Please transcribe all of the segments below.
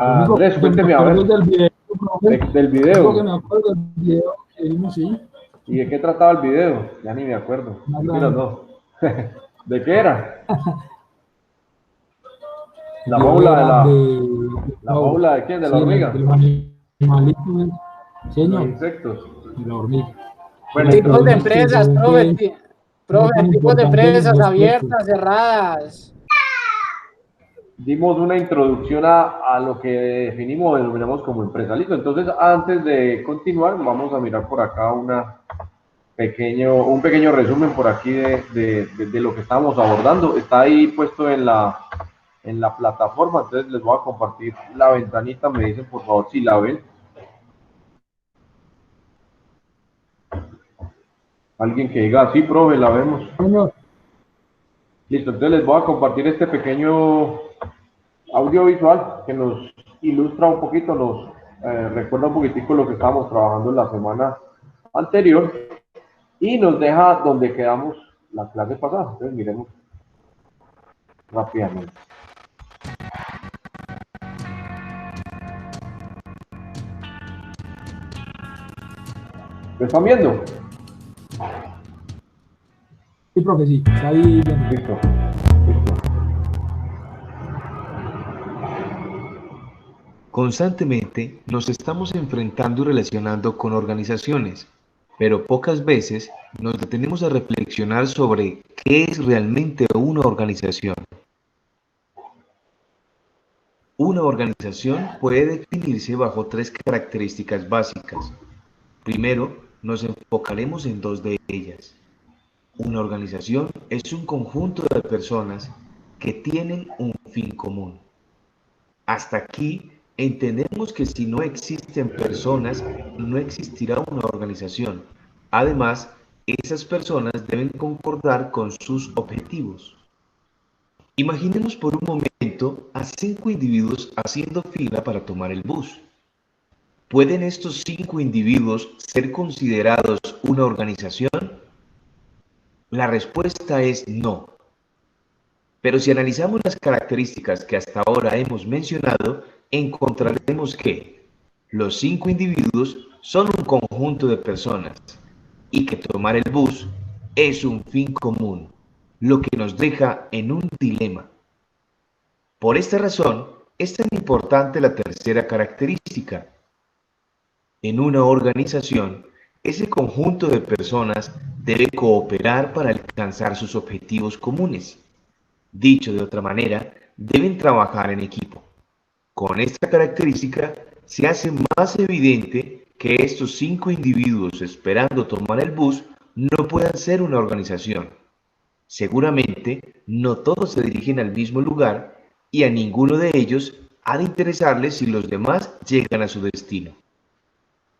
Andrés, que me cuénteme a acuerdo ver del video, profe. del Lo único que video. me acuerdo del video que vimos, sí, ¿Y de qué trataba el video? Ya ni me acuerdo. una Mentiras, gran, no. ¿De qué era? el La video fábula de era la... de ¿La Pablo, fábula de quién? ¿De la sí, de hormiga? los animalitos, De los señor, insectos. de la hormiga. Bueno, Pero Tipos de vimos que empresas, según profe, que no profe, tan tipos de importante los empresas dos puestos. abiertas, cerradas. dimos una introducción a lo que definimos o denominamos como empresa. Listo, entonces antes de continuar, vamos a mirar por acá un pequeño resumen por aquí de lo que estamos abordando. Está ahí puesto en la plataforma, entonces les voy a compartir la ventanita, me dicen por favor si la ven. Alguien que diga, sí, profe, la vemos. Señor, Listo, entonces les voy a compartir este pequeño audiovisual que nos ilustra un poquito, nos recuerda un poquitico lo que estábamos trabajando en la semana anterior y nos deja donde quedamos la clase pasada. Entonces miremos rápidamente. ¿Lo están viendo? sí, profe, sí, está ahí viendo. Listo, listo. Constantemente nos estamos enfrentando y relacionando con organizaciones, pero pocas veces nos detenemos a reflexionar sobre qué es realmente una organización. Una organización puede definirse bajo tres características básicas. Primero, nos enfocaremos en dos de ellas. Una organización es un conjunto de personas que tienen un fin común. Hasta aquí entendemos que si no existen personas, no existirá una organización. Además, esas personas deben concordar con sus objetivos. Imaginemos por un momento a 5 individuos haciendo fila para tomar el bus. ¿Pueden estos 5 individuos ser considerados una organización? La respuesta es no. Pero si analizamos las características que hasta ahora hemos mencionado, encontraremos que los 5 individuos son un conjunto de personas y que tomar el bus es un fin común, lo que nos deja en un dilema. Por esta razón, es tan importante la tercera característica. En una organización, ese conjunto de personas debe cooperar para alcanzar sus objetivos comunes. Dicho de otra manera, deben trabajar en equipo. Con esta característica, se hace más evidente que estos 5 individuos esperando tomar el bus no puedan ser una organización. Seguramente, no todos se dirigen al mismo lugar y a ninguno de ellos ha de interesarles si los demás llegan a su destino.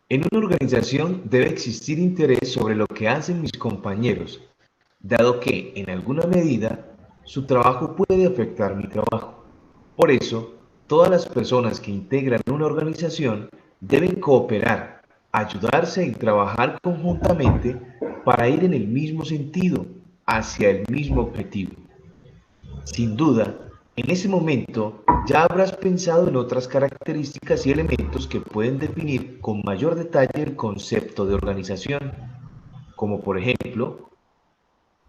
En una organización debe existir interés sobre lo que hacen mis compañeros, dado que, en alguna medida, su trabajo puede afectar mi trabajo. Por eso, todas las personas que integran una organización deben cooperar, ayudarse y trabajar conjuntamente para ir en el mismo sentido, hacia el mismo objetivo. Sin duda, en ese momento ya habrás pensado en otras características y elementos que pueden definir con mayor detalle el concepto de organización, como por ejemplo,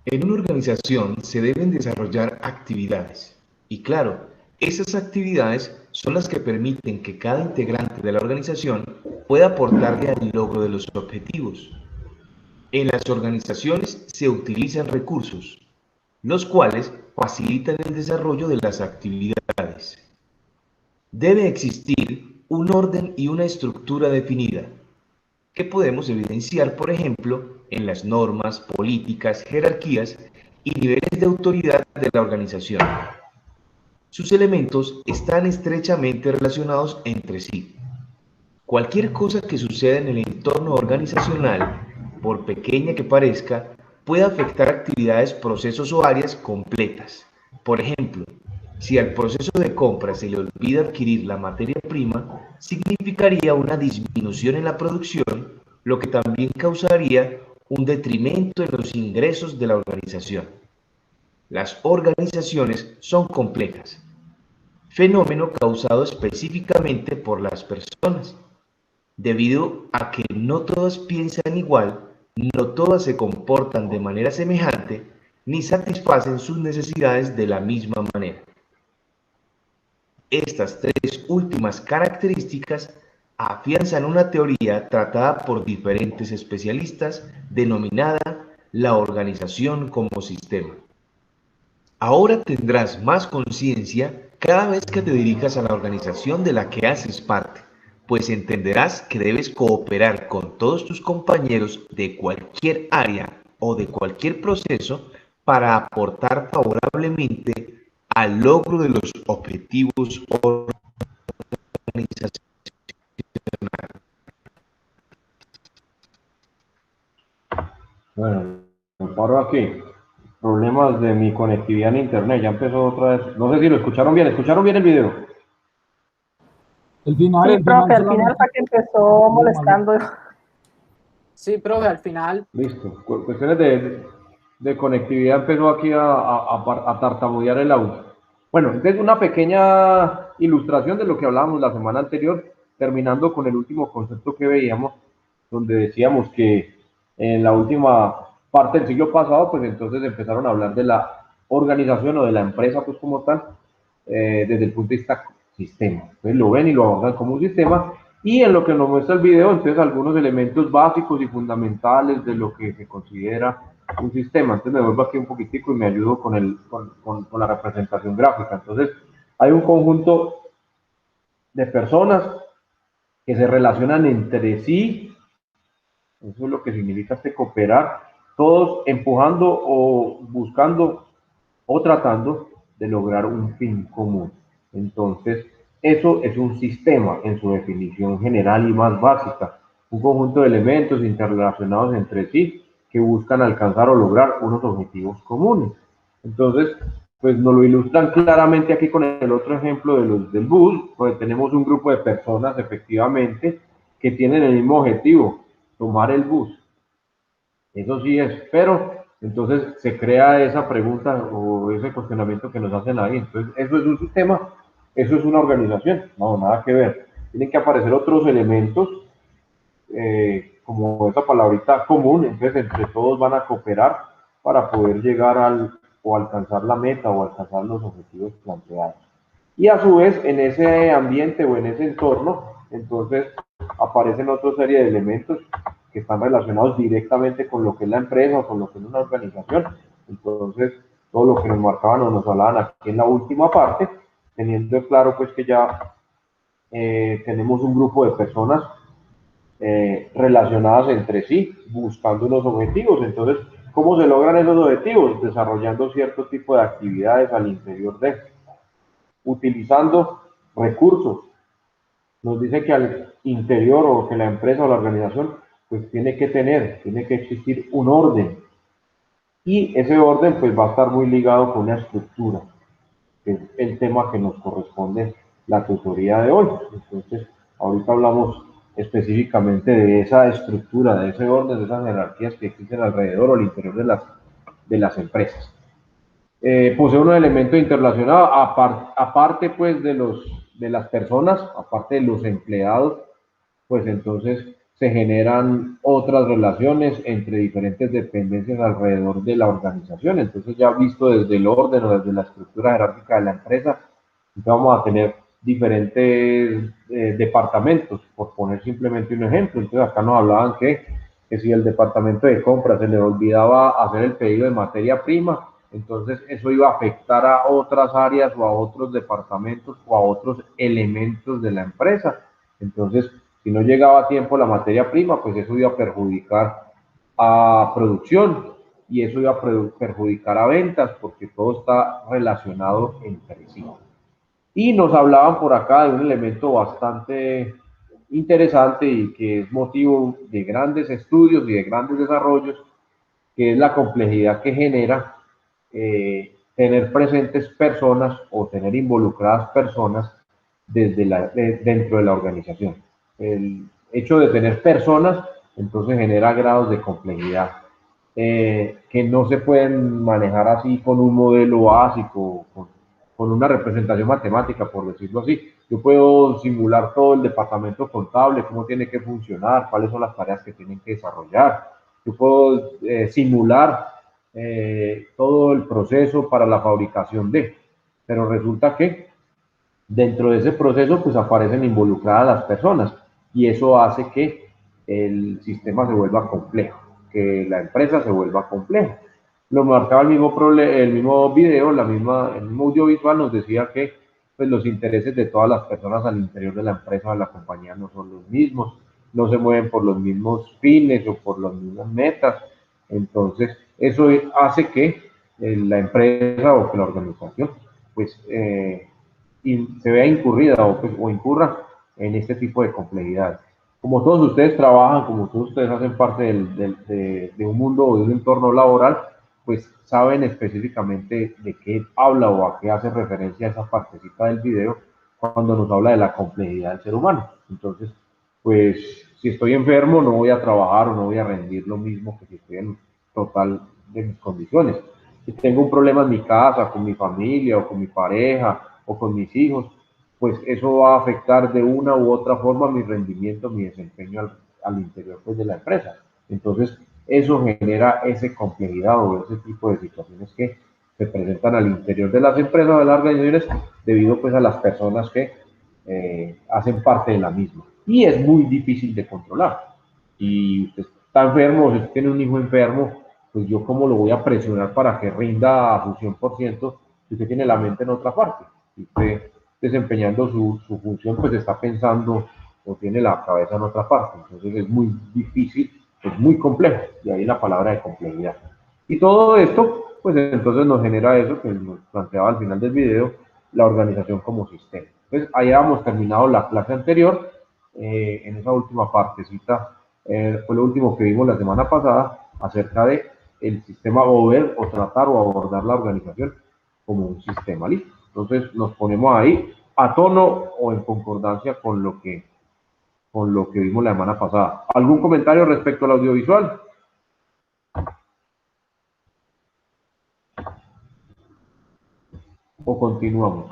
en una organización se deben desarrollar actividades. Y claro, esas actividades son las que permiten que cada integrante de la organización pueda aportarle al logro de los objetivos. En las organizaciones se utilizan recursos, los cuales facilitan el desarrollo de las actividades. Debe existir un orden y una estructura definida, que podemos evidenciar, por ejemplo, en las normas, políticas, jerarquías y niveles de autoridad de la organización. Sus elementos están estrechamente relacionados entre sí. Cualquier cosa que suceda en el entorno organizacional, por pequeña que parezca, puede afectar actividades, procesos o áreas completas. Por ejemplo, si al proceso de compra se le olvida adquirir la materia prima, significaría una disminución en la producción, lo que también causaría un detrimento en los ingresos de la organización. Las organizaciones son complejas. fenómeno causado específicamente por las personas. Debido a que no todas piensan igual, no todas se comportan de manera semejante, ni satisfacen sus necesidades de la misma manera. Estas tres últimas características afianzan una teoría tratada por diferentes especialistas denominada la organización como sistema. Ahora tendrás más conciencia cada vez que te dirijas a la organización de la que haces parte, pues entenderás que debes cooperar con todos tus compañeros de cualquier área o de cualquier proceso para aportar favorablemente al logro de los objetivos organizacionales. Bueno, me paro aquí. Problemas de mi conectividad en internet, ya empezó otra vez. No sé si lo escucharon bien el video? El final, Sí, el final profe, al final solamente. fue que empezó molestando. Sí, profe, al final. Listo. Cuestiones de conectividad empezó aquí a tartamudear el audio. Bueno, entonces una pequeña ilustración de lo que hablábamos la semana anterior, terminando con el último concepto que veíamos, donde decíamos que en la última parte del siglo pasado, pues entonces empezaron a hablar de la organización o de la empresa, pues como tal, desde el punto de vista sistema. Entonces lo ven y lo abordan como un sistema, y en lo que nos muestra el video, entonces algunos elementos básicos y fundamentales de lo que se considera un sistema. Entonces me vuelvo aquí un poquitico y me ayudo con la representación gráfica. Entonces hay un conjunto de personas que se relacionan entre sí, eso es lo que significa este cooperar, todos empujando o buscando o tratando de lograr un fin común. Entonces, eso es un sistema en su definición general y más básica, un conjunto de elementos interrelacionados entre sí que buscan alcanzar o lograr unos objetivos comunes. Entonces, pues nos lo ilustran claramente aquí con el otro ejemplo de los del bus, pues tenemos un grupo de personas efectivamente que tienen el mismo objetivo, tomar el bus. Eso sí es, pero entonces se crea esa pregunta o ese cuestionamiento que nos hacen ahí. Entonces, ¿eso es un sistema? ¿Eso es una organización? No, nada que ver. Tienen que aparecer otros elementos, como esa palabrita común, entonces entre todos van a cooperar para poder llegar o alcanzar la meta o alcanzar los objetivos planteados. Y a su vez, en ese ambiente o en ese entorno, entonces aparecen otra serie de elementos que están relacionados directamente con lo que es la empresa o con lo que es una organización. Entonces, todo lo que nos marcaban o nos hablaban aquí en la última parte, teniendo claro pues que ya tenemos un grupo de personas relacionadas entre sí, buscando unos objetivos. Entonces, ¿cómo se logran esos objetivos? Desarrollando cierto tipo de actividades al interior de, utilizando recursos. Nos dice que al interior o que la empresa o la organización pues tiene que existir un orden, y ese orden pues va a estar muy ligado con una estructura, que es el tema que nos corresponde la tutoría de hoy. Entonces, ahorita hablamos específicamente de esa estructura, de ese orden, de esas jerarquías que existen alrededor o al interior de las empresas. Posee unos elementos interrelacionados, aparte pues de las personas, aparte de los empleados, pues entonces se generan otras relaciones entre diferentes dependencias alrededor de la organización. Entonces, ya visto desde el orden o desde la estructura jerárquica de la empresa, vamos a tener diferentes departamentos, por poner simplemente un ejemplo. Entonces, acá nos hablaban que si el departamento de compras se le olvidaba hacer el pedido de materia prima, entonces eso iba a afectar a otras áreas o a otros departamentos o a otros elementos de la empresa. Entonces, si no llegaba a tiempo la materia prima, pues eso iba a perjudicar a producción y eso iba a perjudicar a ventas, porque todo está relacionado entre sí. Y nos hablaban por acá de un elemento bastante interesante y que es motivo de grandes estudios y de grandes desarrollos, que es la complejidad que genera tener presentes personas o tener involucradas personas dentro de la organización. El hecho de tener personas entonces genera grados de complejidad que no se pueden manejar así con un modelo básico, con con una representación matemática, por decirlo así. Yo puedo simular todo el departamento contable, cómo tiene que funcionar, cuáles son las tareas que tienen que desarrollar. Yo puedo simular todo el proceso para la fabricación de, pero resulta que dentro de ese proceso pues aparecen involucradas las personas y eso hace que el sistema se vuelva complejo, que la empresa se vuelva compleja. Lo marcaba el mismo video, el mismo audiovisual nos decía que pues, los intereses de todas las personas al interior de la empresa o de la compañía no son los mismos, no se mueven por los mismos fines o por las mismas metas. Entonces, eso hace que la empresa o que la organización pues se vea incurrida o incurra en este tipo de complejidades. Como todos ustedes trabajan, como todos ustedes hacen parte de un mundo o de un entorno laboral, pues saben específicamente de qué habla o a qué hace referencia esa partecita del video cuando nos habla de la complejidad del ser humano. Entonces, pues si estoy enfermo no voy a trabajar o no voy a rendir lo mismo que si estoy en total de mis condiciones. Si tengo un problema en mi casa, con mi familia o con mi pareja o con mis hijos, pues eso va a afectar de una u otra forma mi rendimiento, mi desempeño al interior pues, de la empresa. Entonces, eso genera esa complejidad o ese tipo de situaciones que se presentan al interior de las empresas o de las organizaciones debido pues a las personas que hacen parte de la misma. Y es muy difícil de controlar. Si usted está enfermo, si usted tiene un hijo enfermo, pues yo cómo lo voy a presionar para que rinda a su 100% si usted tiene la mente en otra parte. Si usted desempeñando su función, pues está pensando o tiene la cabeza en otra parte. Entonces es muy difícil, es muy complejo, y ahí la palabra de complejidad. Y todo esto, pues entonces nos genera eso que nos planteaba al final del video, la organización como sistema. Entonces, ahí habíamos terminado la clase anterior, en esa última partecita, fue lo último que vimos la semana pasada, acerca de el sistema o ver o tratar o abordar la organización como un sistema, ¿listo? Entonces nos ponemos ahí a tono o en concordancia con lo que vimos la semana pasada. ¿Algún comentario respecto al audiovisual? ¿O continuamos?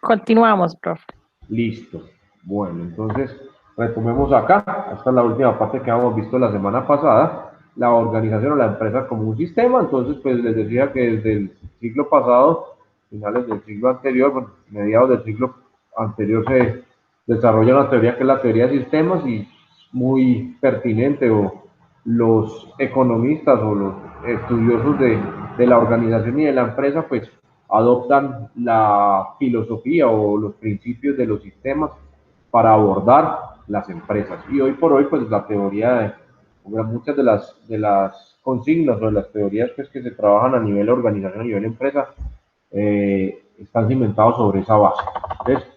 Continuamos, profe. Listo. Bueno, entonces retomemos acá. Esta es la última parte que habíamos visto la semana pasada. La organización o la empresa como un sistema. Entonces, pues les decía que desde el siglo pasado, finales del siglo anterior, bueno, mediados del siglo anterior, se desarrolla una teoría que es la teoría de sistemas y muy pertinente, o los economistas o los estudiosos de la organización y de la empresa, pues adoptan la filosofía o los principios de los sistemas para abordar las empresas. Y hoy por hoy, pues la teoría muchas de las consignas o de las teorías pues, que se trabajan a nivel organización, a nivel empresa, están cimentados sobre esa base. Entonces,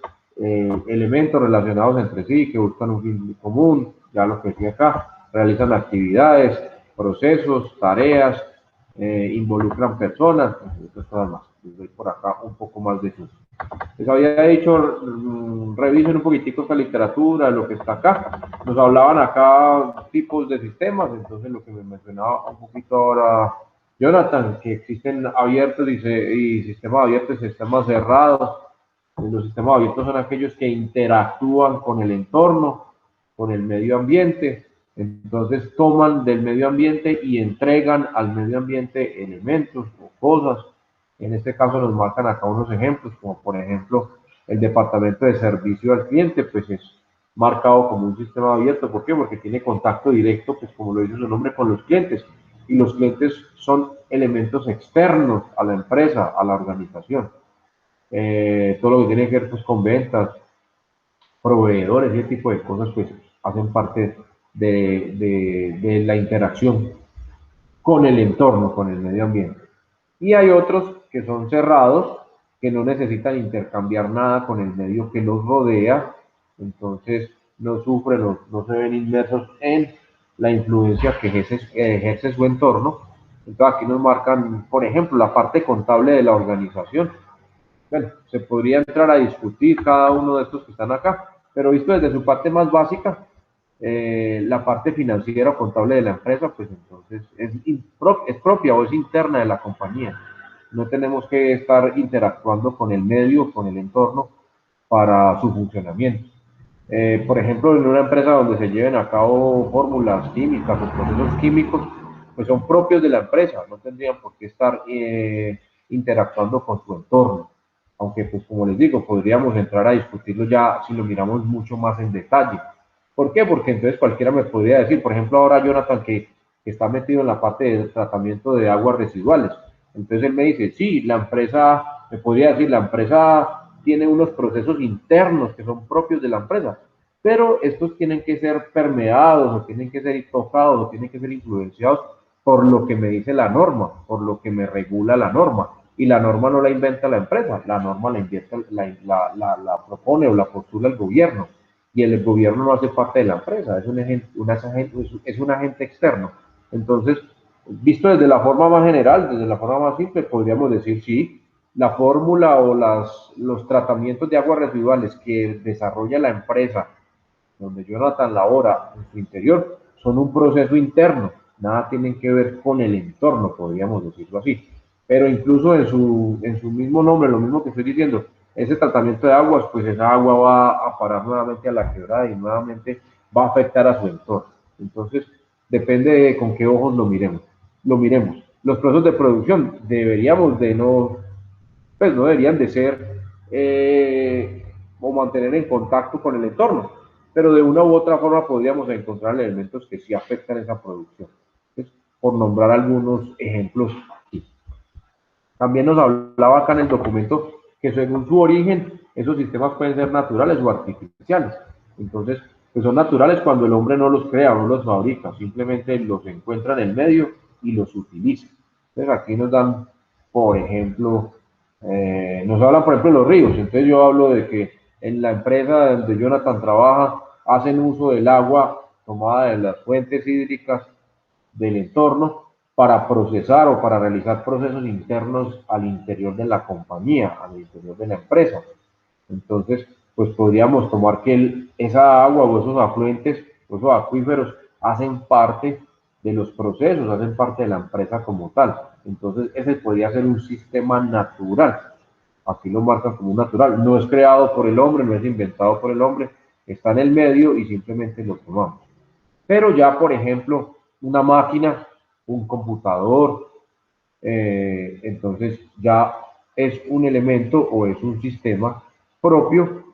elementos relacionados entre sí que buscan un fin común, ya lo que decía acá, realizan actividades, procesos, tareas, involucran personas, y otras cosas más. Les doy por acá un poco más de luz. Les había dicho, revisen un poquitico esta literatura, lo que está acá. Nos hablaban acá tipos de sistemas, entonces lo que me mencionaba un poquito ahora Jonathan, que existen abiertos y sistemas abiertos y sistemas cerrados. Los sistemas abiertos son aquellos que interactúan con el entorno, con el medio ambiente. Entonces toman del medio ambiente y entregan al medio ambiente elementos o cosas. En este caso nos marcan acá unos ejemplos, como por ejemplo el departamento de servicio al cliente, pues es marcado como un sistema abierto. ¿Por qué? Porque tiene contacto directo, pues como lo dice su nombre, con los clientes. Y los clientes son elementos externos a la empresa, a la organización. Todo lo que tiene que ver pues, con ventas, proveedores y ese tipo de cosas, pues hacen parte de la interacción con el entorno, con el medio ambiente. Y hay otros que son cerrados, que no necesitan intercambiar nada con el medio que los rodea, entonces no sufren o no se ven inmersos en la influencia que ejerce su entorno. Entonces aquí nos marcan, por ejemplo, la parte contable de la organización. Bueno, se podría entrar a discutir cada uno de estos que están acá, pero visto desde su parte más básica, la parte financiera o contable de la empresa, pues entonces es propia o es interna de la compañía. no tenemos que estar interactuando con el medio, con el entorno para su funcionamiento. Por ejemplo, en una empresa donde se lleven a cabo fórmulas químicas o procesos químicos, pues son propios de la empresa, no tendrían por qué estar interactuando con su entorno. Aunque, pues como les digo, podríamos entrar a discutirlo ya si lo miramos mucho más en detalle. ¿Por qué? Porque entonces cualquiera me podría decir, por ejemplo, ahora Jonathan, que está metido en la parte de tratamiento de aguas residuales. Entonces él me dice, sí, la empresa, me podría decir, la empresa tiene unos procesos internos que son propios de la empresa, pero estos tienen que ser permeados, o tienen que ser tocados, o tienen que ser influenciados por lo que me dice la norma, por lo que me regula la norma. Y la norma no la inventa la empresa, la norma la propone o la postula el gobierno. Y el gobierno no hace parte de la empresa, es un agente externo. Entonces, visto desde la forma más general, desde la forma más simple, podríamos decir sí, la fórmula o los tratamientos de aguas residuales que desarrolla la empresa, donde Jonathan labora en su interior, son un proceso interno, nada tienen que ver con el entorno, podríamos decirlo así. Pero incluso en su mismo nombre, lo mismo que estoy diciendo, ese tratamiento de aguas, pues esa agua va a parar nuevamente a la quebrada y nuevamente va a afectar a su entorno. Entonces, depende de con qué ojos lo miremos. Los procesos de producción deberíamos de no, pues no deberían de ser o mantener en contacto con el entorno, pero de una u otra forma podríamos encontrar elementos que sí afectan esa producción. Entonces, por nombrar algunos ejemplos aquí. También nos hablaba acá en el documento que según su origen, esos sistemas pueden ser naturales o artificiales. Entonces, pues son naturales cuando el hombre no los crea, no los fabrica, simplemente los encuentra en el medio y los utiliza. Entonces, aquí nos dan, por ejemplo, nos hablan, por ejemplo, de los ríos. Entonces, yo hablo de que en la empresa donde Jonathan trabaja, hacen uso del agua tomada de las fuentes hídricas del entorno para procesar o para realizar procesos internos al interior de la compañía, al interior de la empresa. Entonces, pues podríamos tomar que esa agua o esos afluentes, o esos acuíferos, hacen parte de los procesos, hacen parte de la empresa como tal. Entonces, ese podría ser un sistema natural. Aquí lo marcan como natural. No es creado por el hombre, no es inventado por el hombre, está en el medio y simplemente lo tomamos. Pero ya, por ejemplo, una máquina, un computador, entonces ya es un elemento o es un sistema propio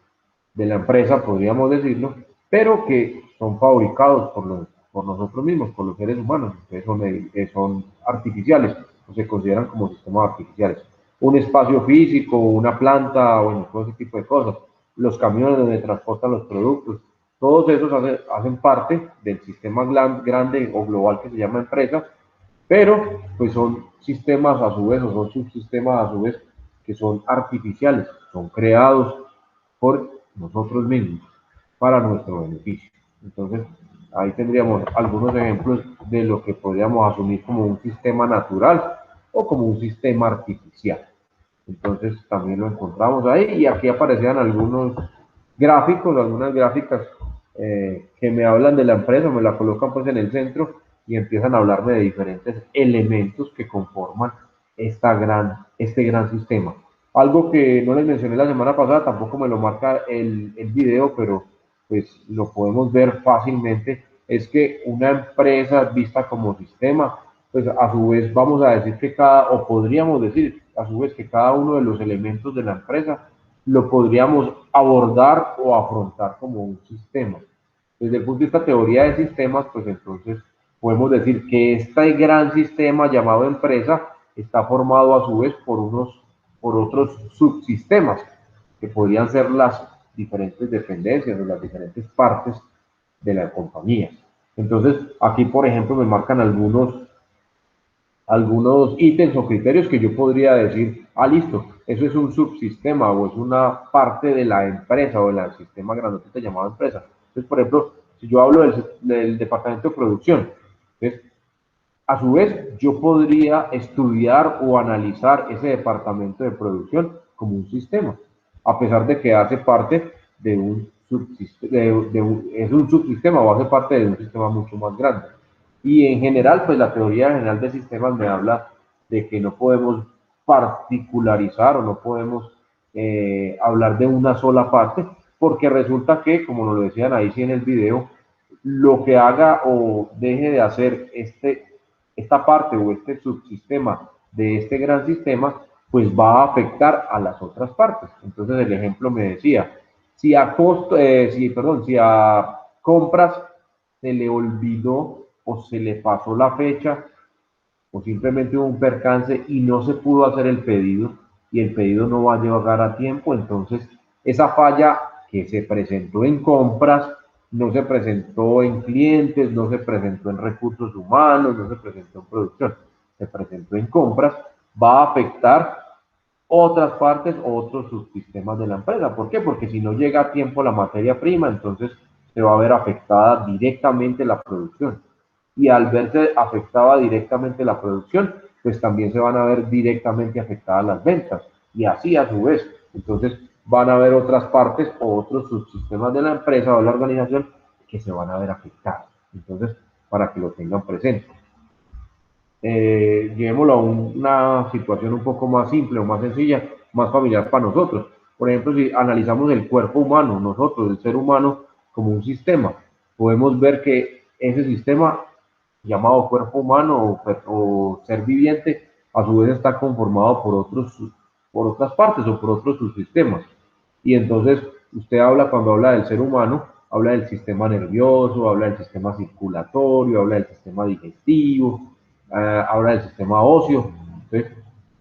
de la empresa, podríamos decirlo, pero que son fabricados por nosotros mismos, por los seres humanos, entonces son artificiales, o se consideran como sistemas artificiales. Un espacio físico, una planta, bueno, todo ese tipo de cosas, los camiones donde transportan los productos, todos esos hacen parte del sistema grande o global que se llama empresa, pero pues son sistemas a su vez, o son subsistemas a su vez, que son artificiales, son creados por nosotros mismos para nuestro beneficio. Entonces, ahí tendríamos algunos ejemplos de lo que podríamos asumir como un sistema natural o como un sistema artificial. Entonces, también lo encontramos ahí y aquí aparecían algunos gráficos, algunas gráficas que me hablan de la empresa, me la colocan pues en el centro y empiezan a hablarme de diferentes elementos que conforman este gran sistema. Algo que no les mencioné la semana pasada, tampoco me lo marca el video, pero pues lo podemos ver fácilmente, es que una empresa vista como sistema, pues a su vez vamos a decir que o podríamos decir a su vez que cada uno de los elementos de la empresa lo podríamos abordar o afrontar como un sistema. Desde el punto de vista teoría de sistemas, pues entonces podemos decir que este gran sistema llamado empresa está formado a su vez por otros subsistemas, que podrían ser las diferentes dependencias o las diferentes partes de la compañía. Entonces, aquí, por ejemplo, me marcan algunos ítems o criterios que yo podría decir, listo, eso es un subsistema o es una parte de la empresa o del sistema grandote llamado empresa. Entonces, por ejemplo, si yo hablo del departamento de producción, entonces, a su vez, yo podría estudiar o analizar ese departamento de producción como un sistema, a pesar de que hace parte de un subsistema, es un subsistema o hace parte de un sistema mucho más grande. Y en general, pues la teoría general de sistemas me habla de que no podemos particularizar o no podemos hablar de una sola parte, porque resulta que, como nos lo decían ahí sí en el video, lo que haga o deje de hacer esta parte o este subsistema de este gran sistema, pues va a afectar a las otras partes. Entonces el ejemplo me decía, si a compras se le olvidó o se le pasó la fecha o simplemente hubo un percance y no se pudo hacer el pedido y el pedido no va a llegar a tiempo, entonces esa falla que se presentó en compras no se presentó en clientes, no se presentó en recursos humanos, no se presentó en producción, se presentó en compras, va a afectar otras partes o otros subsistemas de la empresa. ¿Por qué? Porque si no llega a tiempo la materia prima, entonces se va a ver afectada directamente la producción. Y al verse afectada directamente la producción, pues también se van a ver directamente afectadas las ventas. Y así a su vez. Entonces van a haber otras partes o otros subsistemas de la empresa o de la organización que se van a ver afectados. Entonces, para que lo tengan presente. Llevémoslo a una situación un poco más simple o más sencilla, más familiar para nosotros. Por ejemplo, si analizamos el cuerpo humano, nosotros, el ser humano, como un sistema, podemos ver que ese sistema llamado cuerpo humano o ser viviente, a su vez está conformado por otras partes o por otros subsistemas. Y entonces usted cuando habla del ser humano, habla del sistema nervioso, habla del sistema circulatorio, habla del sistema digestivo, habla del sistema óseo. Entonces,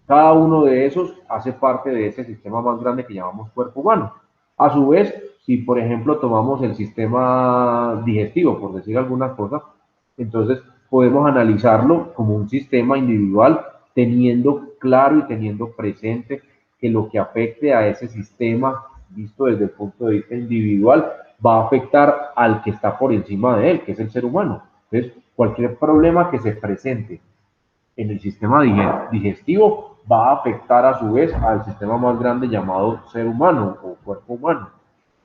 cada uno de esos hace parte de ese sistema más grande que llamamos cuerpo humano. A su vez, si por ejemplo tomamos el sistema digestivo, por decir alguna cosa, entonces podemos analizarlo como un sistema individual, teniendo claro y teniendo presente que lo que afecte a ese sistema, visto desde el punto de vista individual, va a afectar al que está por encima de él, que es el ser humano. Entonces, cualquier problema que se presente en el sistema digestivo va a afectar a su vez al sistema más grande llamado ser humano o cuerpo humano,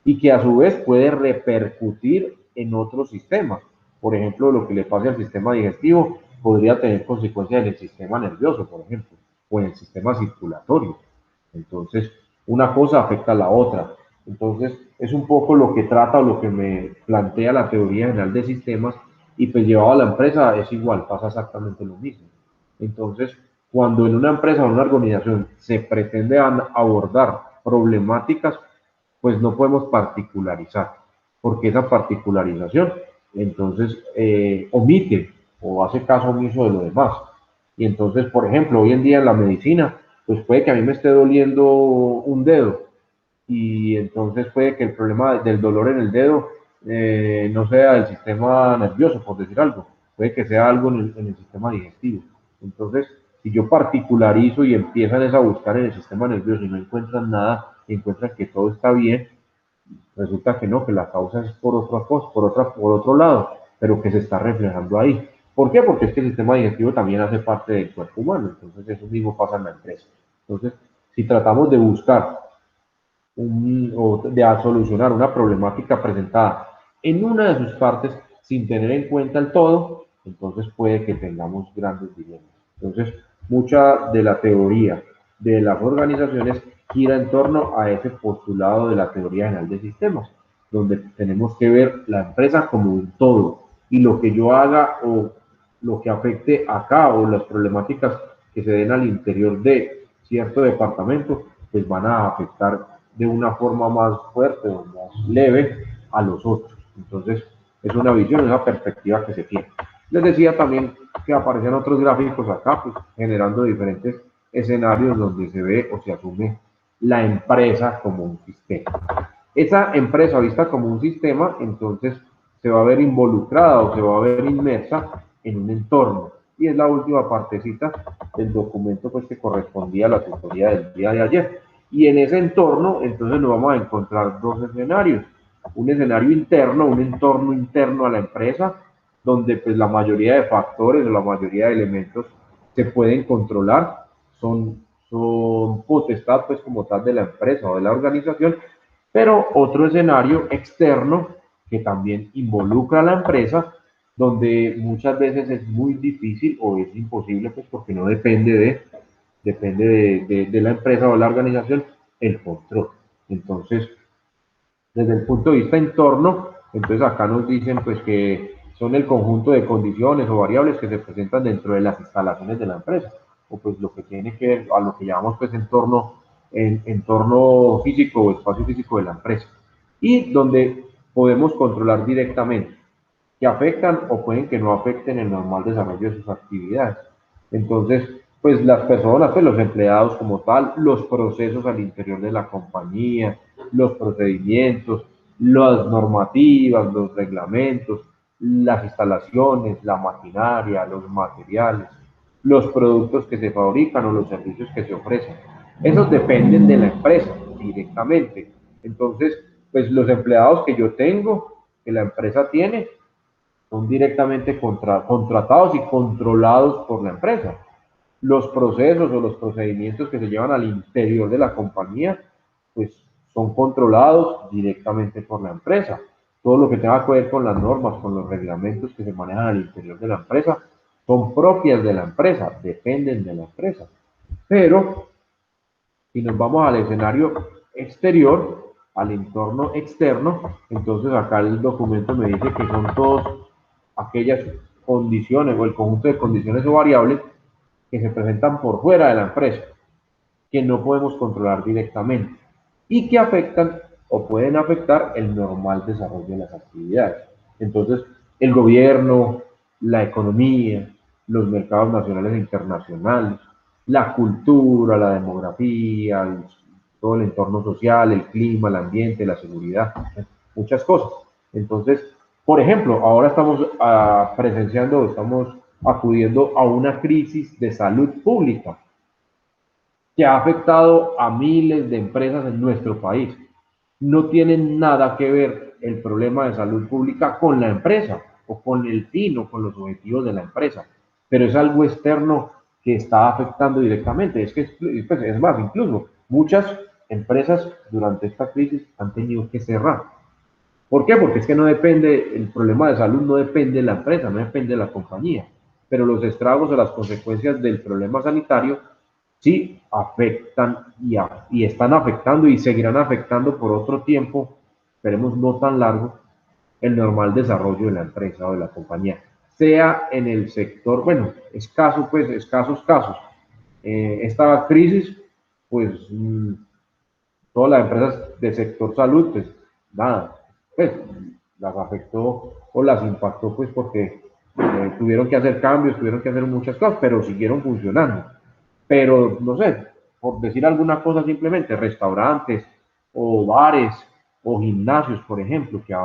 y que a su vez puede repercutir en otros sistemas. Por ejemplo, lo que le pase al sistema digestivo podría tener consecuencias en el sistema nervioso, por ejemplo, o en el sistema circulatorio. Entonces, una cosa afecta a la otra. Entonces, es un poco lo que trata o lo que me plantea la teoría general de sistemas, y pues llevado a la empresa es igual, pasa exactamente lo mismo. Entonces, cuando en una empresa o en una organización se pretende abordar problemáticas, pues no podemos particularizar, porque esa particularización entonces omite o hace caso omiso de lo demás. Y entonces, por ejemplo, hoy en día en la medicina, pues puede que a mí me esté doliendo un dedo y entonces puede que el problema del dolor en el dedo no sea del sistema nervioso, por decir algo, puede que sea algo en el sistema digestivo. Entonces, si yo particularizo y empiezan a buscar en el sistema nervioso y no encuentran nada, y encuentran que todo está bien, resulta que no, que la causa es por otra cosa, por otro lado, pero que se está reflejando ahí. ¿Por qué? Porque es que el sistema digestivo también hace parte del cuerpo humano, entonces eso mismo pasa en la empresa. Entonces, si tratamos de buscar o de solucionar una problemática presentada en una de sus partes sin tener en cuenta el todo, entonces puede que tengamos grandes dilemas. Entonces, mucha de la teoría de las organizaciones gira en torno a ese postulado de la teoría general de sistemas, donde tenemos que ver la empresa como un todo, y lo que yo haga o lo que afecte acá o las problemáticas que se den al interior de cierto departamento, pues van a afectar de una forma más fuerte o más leve a los otros. Entonces, es una visión, una perspectiva que se tiene. Les decía también que aparecen otros gráficos acá, pues, generando diferentes escenarios donde se ve o se asume la empresa como un sistema. Esa empresa vista como un sistema, entonces se va a ver involucrada o se va a ver inmersa en un entorno. Y es la última partecita del documento pues, que correspondía a la tutoría del día de ayer. Y en ese entorno, entonces nos vamos a encontrar dos escenarios. Un escenario interno, un entorno interno a la empresa, donde pues la mayoría de factores o la mayoría de elementos se pueden controlar, son potestad pues como tal de la empresa o de la organización, pero otro escenario externo que también involucra a la empresa, donde muchas veces es muy difícil o es imposible, pues porque no depende depende de la empresa o la organización, el control. Entonces, desde el punto de vista entorno, entonces acá nos dicen pues que son el conjunto de condiciones o variables que se presentan dentro de las instalaciones de la empresa, o pues lo que tiene que ver a lo que llamamos pues entorno físico o espacio físico de la empresa, y donde podemos controlar directamente, que afectan o pueden que no afecten el normal desarrollo de sus actividades. Entonces, pues las personas, pues los empleados como tal, los procesos al interior de la compañía, los procedimientos, las normativas, los reglamentos, las instalaciones, la maquinaria, los materiales, los productos que se fabrican o los servicios que se ofrecen. Esos dependen de la empresa directamente. Entonces, pues los empleados que yo tengo, que la empresa tiene, son directamente contratados y controlados por la empresa. Los procesos o los procedimientos que se llevan al interior de la compañía, pues son controlados directamente por la empresa. Todo lo que tenga que ver con las normas, con los reglamentos que se manejan al interior de la empresa, son propias de la empresa, dependen de la empresa. Pero si nos vamos al escenario exterior, al entorno externo, entonces acá el documento me dice que son todas aquellas condiciones o el conjunto de condiciones o variables que se presentan por fuera de la empresa, que no podemos controlar directamente y que afectan o pueden afectar el normal desarrollo de las actividades. Entonces, el gobierno, la economía, los mercados nacionales e internacionales, la cultura, la demografía, todo el entorno social, el clima, el ambiente, la seguridad, muchas cosas. Entonces, por ejemplo, ahora estamos presenciando, estamos acudiendo a una crisis de salud pública que ha afectado a miles de empresas en nuestro país. No tiene nada que ver el problema de salud pública con la empresa o con el fin o con los objetivos de la empresa, pero es algo externo que está afectando directamente. Es que pues, es más, incluso muchas empresas durante esta crisis han tenido que cerrar. ¿Por qué? Porque es que no depende, el problema de salud no depende de la empresa, no depende de la compañía, pero los estragos o las consecuencias del problema sanitario sí afectan y están afectando y seguirán afectando por otro tiempo, esperemos no tan largo, el normal desarrollo de la empresa o de la compañía, sea en el sector, bueno, escaso, pues, escasos casos. Esta crisis, pues, todas las empresas del sector salud, pues, nada, pues, las afectó o las impactó, pues, porque tuvieron que hacer cambios, tuvieron que hacer muchas cosas, pero siguieron funcionando. Pero, no sé, por decir alguna cosa simplemente, restaurantes o bares o gimnasios, por ejemplo, que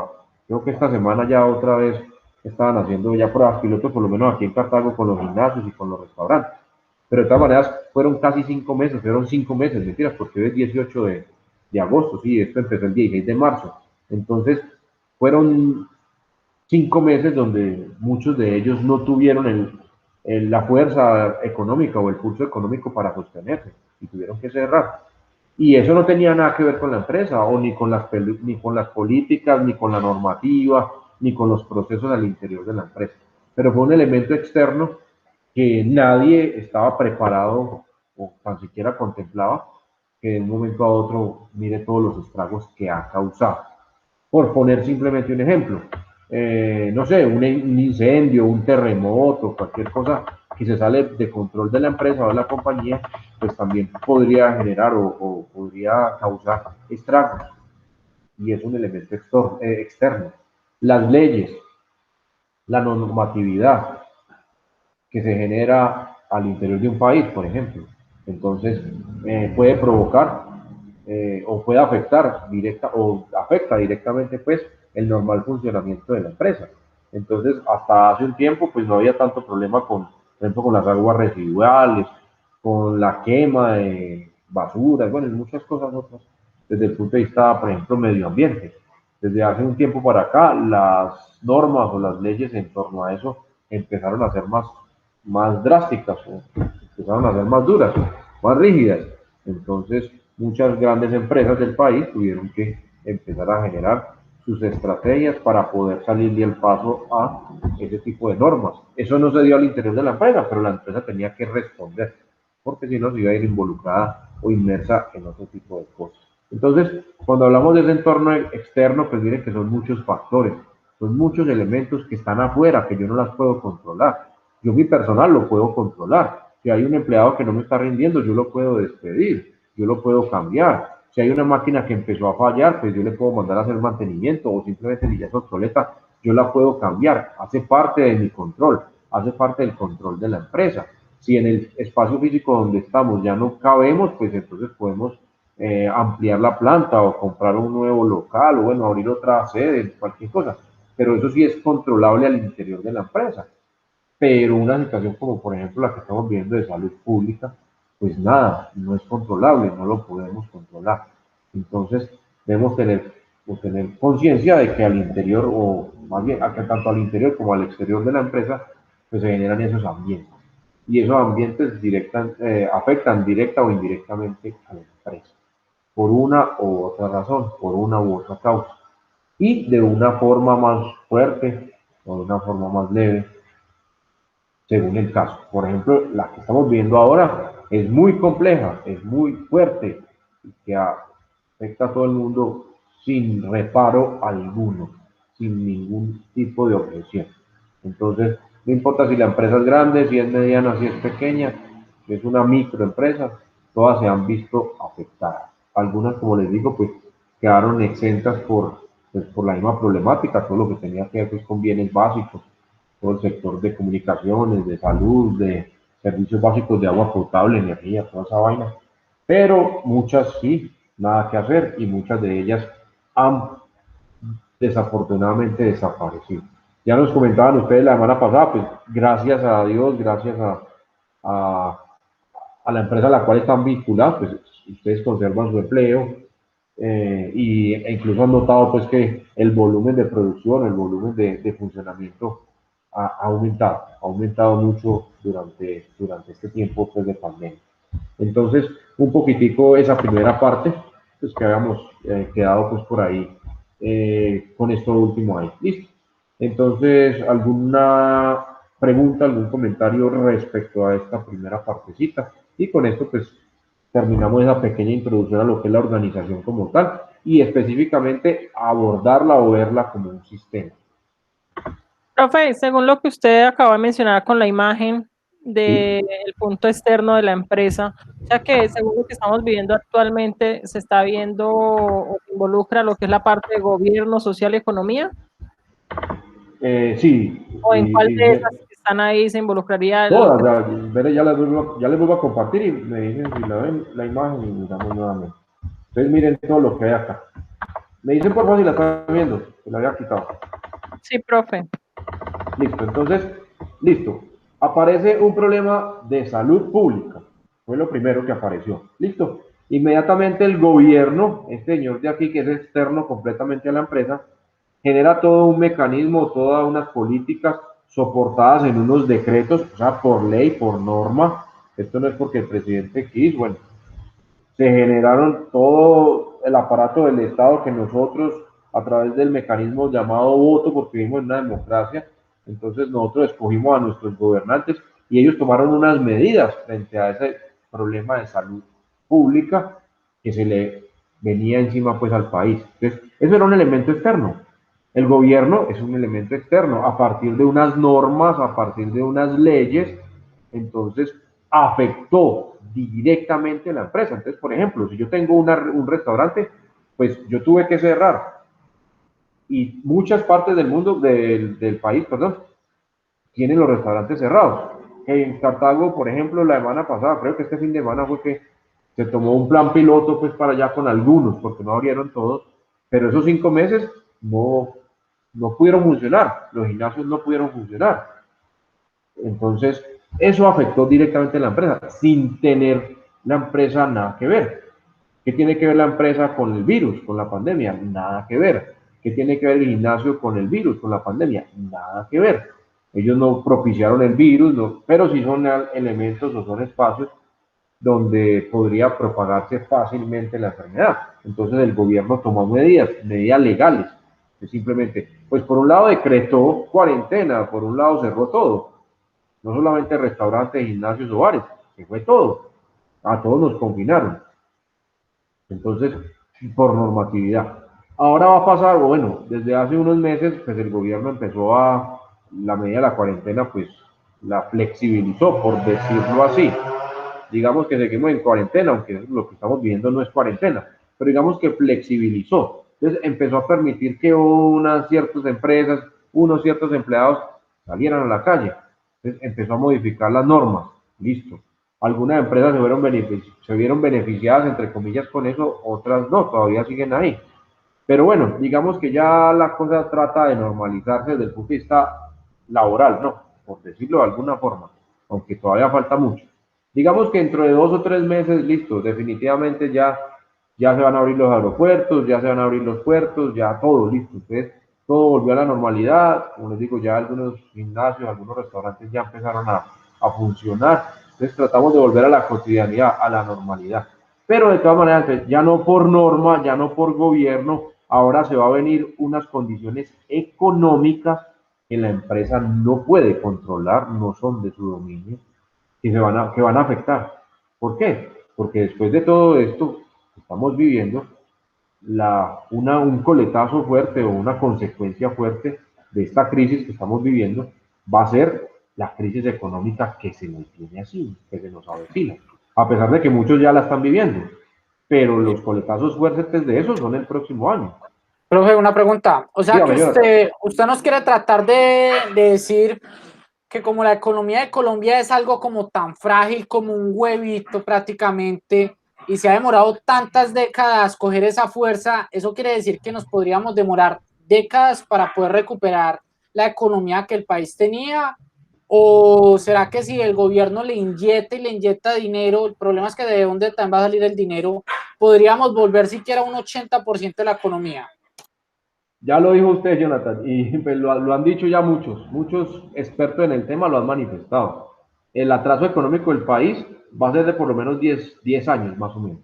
creo que esta semana ya otra vez estaban haciendo ya pruebas pilotos, por lo menos aquí en Cartago, con los gimnasios y con los restaurantes. Pero de todas maneras fueron casi 5 meses, fueron 5 meses, mentiras, porque hoy es 18 de agosto, sí, esto empezó el 16 de marzo. Entonces, fueron 5 meses donde muchos de ellos no tuvieron la fuerza económica o el pulso económico para sostenerse y tuvieron que cerrar. Y eso no tenía nada que ver con la empresa, o ni con las políticas, ni con la normativa, ni con los procesos al interior de la empresa. Pero fue un elemento externo que nadie estaba preparado o tan siquiera contemplaba, que de un momento a otro mire todos los estragos que ha causado. Por poner simplemente un ejemplo, no sé, un incendio, un terremoto, cualquier cosa que se sale de control de la empresa o de la compañía, pues también podría generar o podría causar estragos. Y es un elemento externo. Las leyes, la normatividad que se genera al interior de un país, por ejemplo. Entonces, puede provocar o puede afectar o afecta directamente pues el normal funcionamiento de la empresa. Entonces, hasta hace un tiempo pues no había tanto problema con, por ejemplo, con las aguas residuales, con la quema de basuras, bueno, y muchas cosas otras desde el punto de vista, por ejemplo, medio ambiente. Desde hace un tiempo para acá, las normas o las leyes en torno a eso empezaron a ser más drásticas, o empezaron a ser más duras, más rígidas. Entonces, muchas grandes empresas del país tuvieron que empezar a generar sus estrategias para poder salirle al paso a ese tipo de normas. Eso no se dio al interior de la empresa, pero la empresa tenía que responder. porque si no se iba a ir involucrada o inmersa en otro tipo de cosas. Entonces, cuando hablamos de ese entorno externo, pues miren que son muchos factores, son muchos elementos que están afuera, que yo no las puedo controlar. Yo mi personal lo puedo controlar. Si hay un empleado que no me está rindiendo, yo lo puedo despedir, yo lo puedo cambiar. Si hay una máquina que empezó a fallar, pues yo le puedo mandar a hacer mantenimiento o simplemente si ya es obsoleta, yo la puedo cambiar. Hace parte de mi control, hace parte del control de la empresa. Si en el espacio físico donde estamos ya no cabemos, pues entonces podemos ampliar la planta o comprar un nuevo local o bueno, abrir otra sede, cualquier cosa. Pero eso sí es controlable al interior de la empresa. Pero una situación como por ejemplo la que estamos viendo de salud pública, pues nada, no es controlable, no lo podemos controlar. Entonces debemos tener conciencia de que al interior, o más bien tanto al interior como al exterior de la empresa, pues se generan esos ambientes. Y esos ambientes afectan directa o indirectamente a la empresa, por una u otra razón, por una u otra causa. Y de una forma más fuerte o de una forma más leve, según el caso. Por ejemplo, la que estamos viendo ahora es muy compleja, es muy fuerte y que afecta a todo el mundo sin reparo alguno, sin ningún tipo de objeción. Entonces, no importa si la empresa es grande, si es mediana, si es pequeña, si es una microempresa, todas se han visto afectadas. Algunas, como les digo, pues quedaron exentas por la misma problemática, todo lo que tenía que ver pues, con bienes básicos, todo el sector de comunicaciones, de salud, de servicios básicos de agua potable, energía, toda esa vaina. Pero muchas sí, nada que hacer y muchas de ellas han desafortunadamente desaparecido. Ya nos comentaban ustedes la semana pasada, pues gracias a Dios, gracias a, a la empresa a la cual están vinculados, pues ustedes conservan su empleo, e incluso han notado pues que el volumen de producción, el volumen de funcionamiento ha aumentado mucho durante este tiempo pues, de pandemia. Entonces, un poquitico esa primera parte, pues que habíamos quedado pues por ahí con esto último ahí. Listo. Entonces, ¿alguna pregunta, algún comentario respecto a esta primera partecita? Y con esto pues terminamos esa pequeña introducción a lo que es la organización como tal y específicamente abordarla o verla como un sistema. Profe, según lo que usted acaba de mencionar con la imagen ¿Sí? del punto externo de la empresa, o sea que según lo que estamos viviendo actualmente, se está viendo o se involucra lo que es la parte de gobierno, social y economía, Sí, o en cuál de y esas que están ahí se involucraría el... todas, ya les vuelvo a compartir y me dicen si la ven la imagen y miramos nuevamente. Entonces miren todo lo que hay acá. Me dicen por favor si la están viendo, que la había quitado. Sí, profe. Listo, entonces, listo. Aparece un problema de salud pública. Fue lo primero que apareció. Listo. Inmediatamente el gobierno, este señor de aquí que es externo completamente a la empresa, genera todo un mecanismo, todas unas políticas soportadas en unos decretos, o sea, por ley, por norma. Esto no es porque el presidente quiso, bueno, se generaron todo el aparato del Estado que nosotros, a través del mecanismo llamado voto, porque vivimos en una democracia, entonces nosotros escogimos a nuestros gobernantes y ellos tomaron unas medidas frente a ese problema de salud pública que se le venía encima pues al país. Entonces, eso era un elemento externo. El gobierno es un elemento externo, a partir de unas normas, a partir de unas leyes, entonces afectó directamente a la empresa. Entonces, por ejemplo, si yo tengo un restaurante, pues yo tuve que cerrar y muchas partes del mundo, del país, perdón, tienen los restaurantes cerrados. En Cartago, por ejemplo, la semana pasada, creo que este fin de semana fue que se tomó un plan piloto pues para allá con algunos, porque no abrieron todos, pero esos 5 meses no pudieron funcionar, los gimnasios no pudieron funcionar. Entonces, eso afectó directamente a la empresa, sin tener la empresa nada que ver. ¿Qué tiene que ver la empresa con el virus, con la pandemia? Nada que ver. ¿Qué tiene que ver el gimnasio con el virus, con la pandemia? Nada que ver. Ellos no propiciaron el virus, no, pero sí son elementos o son espacios donde podría propagarse fácilmente la enfermedad. Entonces el gobierno tomó medidas legales, que simplemente, pues por un lado decretó cuarentena, por un lado cerró todo, no solamente restaurantes, gimnasios o bares, que fue todo. a todos nos confinaron. Entonces, por normatividad. Ahora va a pasar, bueno, desde hace unos meses, pues el gobierno empezó la medida de la cuarentena, pues la flexibilizó, por decirlo así. Digamos que seguimos en cuarentena, aunque lo que estamos viviendo no es cuarentena, pero digamos que flexibilizó. Entonces empezó a permitir que unas ciertas empresas, unos ciertos empleados salieran a la calle. Entonces empezó a modificar las normas. Listo. Algunas empresas se vieron beneficiadas, entre comillas, con eso, otras no, todavía siguen ahí. Pero bueno, digamos que ya la cosa trata de normalizarse desde el punto de vista laboral, ¿no? Por decirlo de alguna forma, aunque todavía falta mucho. Digamos que dentro de 2 o 3 meses, listo, definitivamente ya se van a abrir los aeropuertos, ya se van a abrir los puertos, ya todo listo. Entonces, todo volvió a la normalidad. Como les digo, ya algunos gimnasios, algunos restaurantes ya empezaron a funcionar. Entonces, tratamos de volver a la cotidianidad, a la normalidad. Pero de todas maneras, ya no por norma, ya no por gobierno, ahora se va a venir unas condiciones económicas que la empresa no puede controlar, no son de su dominio, que van a afectar. ¿Por qué? Porque después de todo esto que estamos viviendo, un coletazo fuerte o una consecuencia fuerte de esta crisis que estamos viviendo va a ser la crisis económica que se nos viene así, que se nos avecina, a pesar de que muchos ya la están viviendo, pero los coletazos fuertes de eso son el próximo año. Profe, una pregunta. O sea, Dígame, que usted nos quiere tratar de decir que como la economía de Colombia es algo como tan frágil como un huevito prácticamente y se ha demorado tantas décadas coger esa fuerza, eso quiere decir que nos podríamos demorar décadas para poder recuperar la economía que el país tenía. ¿O será que si el gobierno le inyecta dinero, el problema es que de dónde también va a salir el dinero, podríamos volver siquiera a un 80% de la economía? Ya lo dijo usted, Jonathan, y pues, lo han dicho ya muchos expertos en el tema lo han manifestado. El atraso económico del país va a ser de por lo menos 10 años, más o menos.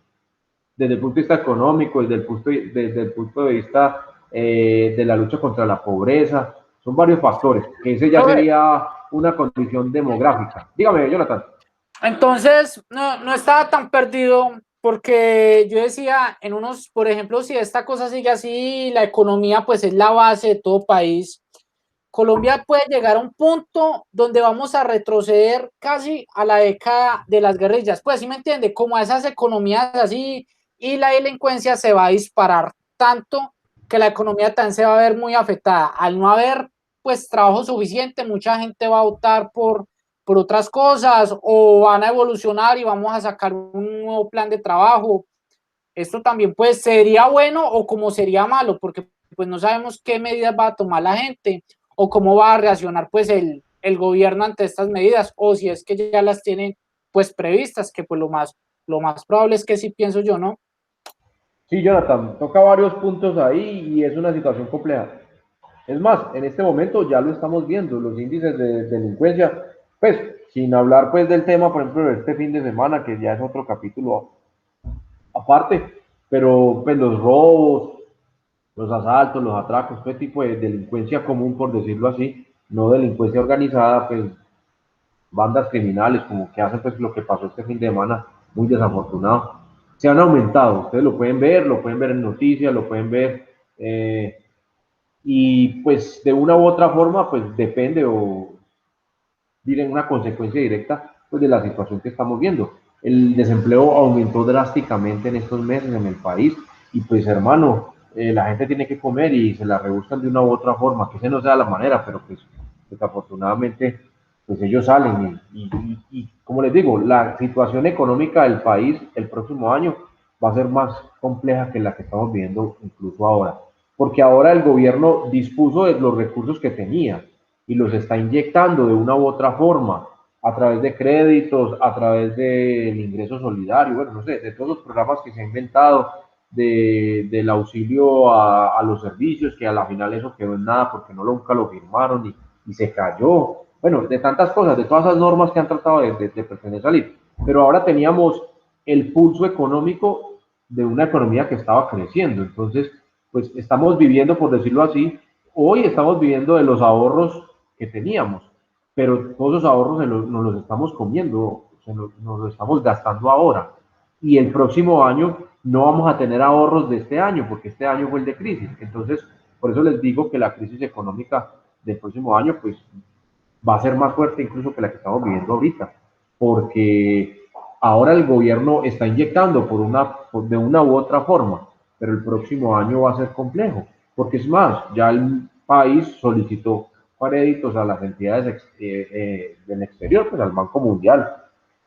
Desde el punto de vista económico, desde el punto de vista de la lucha contra la pobreza, son varios factores. Ese ya sería una condición demográfica. Dígame, Jonathan. Entonces, no estaba tan perdido porque yo decía, por ejemplo, si esta cosa sigue así, la economía pues es la base de todo país, Colombia puede llegar a un punto donde vamos a retroceder casi a la década de las guerrillas. Pues sí me entiende, como a esas economías así y la delincuencia se va a disparar tanto que la economía también se va a ver muy afectada. Al no haber pues trabajo suficiente, mucha gente va a optar por otras cosas o van a evolucionar y vamos a sacar un nuevo plan de trabajo. Esto también pues sería bueno o como sería malo, porque pues no sabemos qué medidas va a tomar la gente o cómo va a reaccionar pues el gobierno ante estas medidas o si es que ya las tienen pues previstas, que pues lo más probable es que sí, pienso yo, ¿no? Sí, Jonathan, toca varios puntos ahí y es una situación compleja. Es más, en este momento ya lo estamos viendo, los índices de delincuencia, pues sin hablar pues del tema, por ejemplo, de este fin de semana, que ya es otro capítulo aparte, pero pues los robos, los asaltos, los atracos, este tipo de delincuencia común, por decirlo así, no delincuencia organizada, pues bandas criminales, como que hacen pues lo que pasó este fin de semana, muy desafortunado, se han aumentado, ustedes lo pueden ver en noticias, lo pueden ver, y pues de una u otra forma, pues depende o miren una consecuencia directa pues, de la situación que estamos viendo. El desempleo aumentó drásticamente en estos meses en el país y pues hermano, la gente tiene que comer y se la rebuscan de una u otra forma, que esa no sea la manera, pero pues desafortunadamente pues ellos salen y como les digo, la situación económica del país el próximo año va a ser más compleja que la que estamos viendo incluso ahora, porque ahora el gobierno dispuso de los recursos que tenía, y los está inyectando de una u otra forma, a través de créditos, a través del ingreso solidario, bueno, no sé, de todos los programas que se ha inventado, del auxilio a los servicios, que a la final eso quedó en nada porque nunca lo firmaron y se cayó. Bueno, de tantas cosas, de todas esas normas que han tratado de pretender salir. Pero ahora teníamos el pulso económico de una economía que estaba creciendo. Entonces, pues estamos viviendo, por decirlo así, hoy estamos viviendo de los ahorros que teníamos, pero todos esos ahorros nos los estamos comiendo. nos lo estamos gastando ahora. Y el próximo año no vamos a tener ahorros de este año, porque este año fue el de crisis. Entonces, por eso les digo que la crisis económica del próximo año, pues, va a ser más fuerte incluso que la que estamos viviendo ahorita, porque ahora el gobierno está inyectando de una u otra forma, pero el próximo año va a ser complejo, porque es más, ya el país solicitó créditos a las entidades del exterior, pues al Banco Mundial.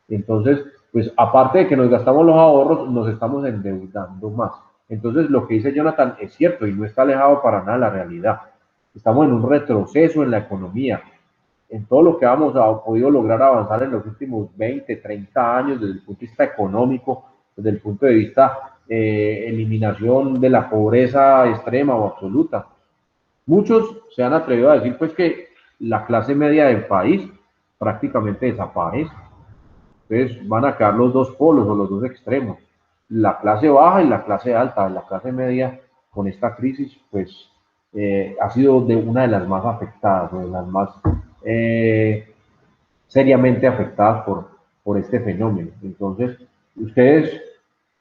Entonces, pues aparte de que nos gastamos los ahorros, nos estamos endeudando más. Entonces, lo que dice Jonathan es cierto y no está alejado para nada de la realidad. Estamos en un retroceso en la economía, en todo lo que hemos podido lograr avanzar en los últimos 20, 30 años desde el punto de vista económico, desde el punto de vista eliminación de la pobreza extrema o absoluta. Muchos se han atrevido a decir pues que la clase media del país prácticamente desaparece. Entonces van a quedar los dos polos o los dos extremos, la clase baja y la clase alta. La clase media con esta crisis pues ha sido de una de las más afectadas, de las más seriamente afectadas por este fenómeno. Entonces, ustedes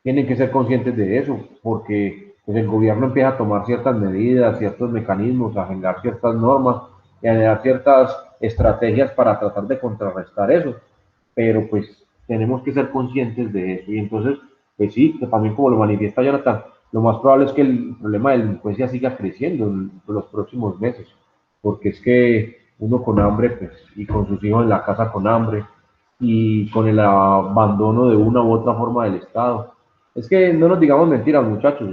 tienen que ser conscientes de eso, porque pues, el gobierno empieza a tomar ciertas medidas, ciertos mecanismos, a generar ciertas normas y a generar ciertas estrategias para tratar de contrarrestar eso. Pero pues tenemos que ser conscientes de eso. Y entonces, pues sí, que también como lo manifiesta Jonathan, lo más probable es que el problema de la delincuencia siga creciendo en los próximos meses, porque es que uno con hambre, pues, y con sus hijos en la casa con hambre, y con el abandono de una u otra forma del Estado. Es que no nos digamos mentiras, muchachos,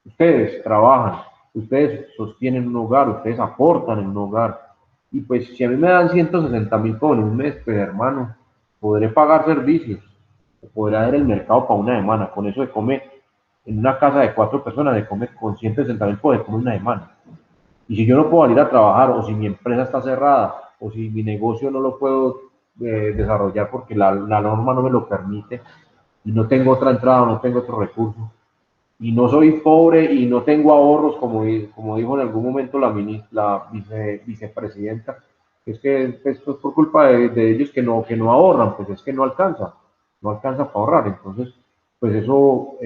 ustedes trabajan, ustedes sostienen un hogar, ustedes aportan en un hogar, y pues si a mí me dan 160.000 en un mes, pues hermano, podré pagar servicios, podré dar el mercado para una semana, con eso se come, en una casa de 4 personas, se come con 160.000 se come una semana. Y si yo no puedo salir a trabajar, o si mi empresa está cerrada, o si mi negocio no lo puedo desarrollar porque la norma no me lo permite, y no tengo otra entrada, no tengo otro recurso, y no soy pobre y no tengo ahorros, como dijo en algún momento la vicepresidenta, es que esto es por culpa de ellos que no ahorran, pues es que no alcanza para ahorrar. Entonces, pues eso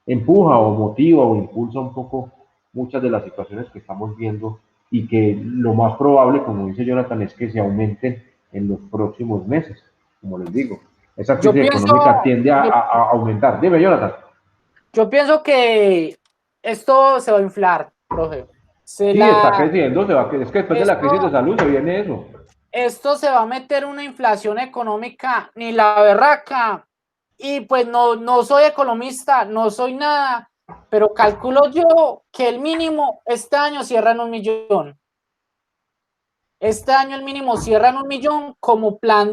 empuja o motiva o impulsa un poco muchas de las situaciones que estamos viendo y que lo más probable, como dice Jonathan, es que se aumenten en los próximos meses, como les digo. Esa Yo crisis pienso, económica tiende yo, a aumentar. Dime, Jonathan. yo pienso que esto se va a inflar, profe. Se Sí, está la, creciendo, es que después de la crisis de esto, salud se viene eso. esto se va a meter una inflación económica, ni la berraca. Y pues no soy economista, no soy nada, pero calculo yo que el mínimo este año cierra en 1.000.000. Este año el mínimo cierra en 1.000.000 como plan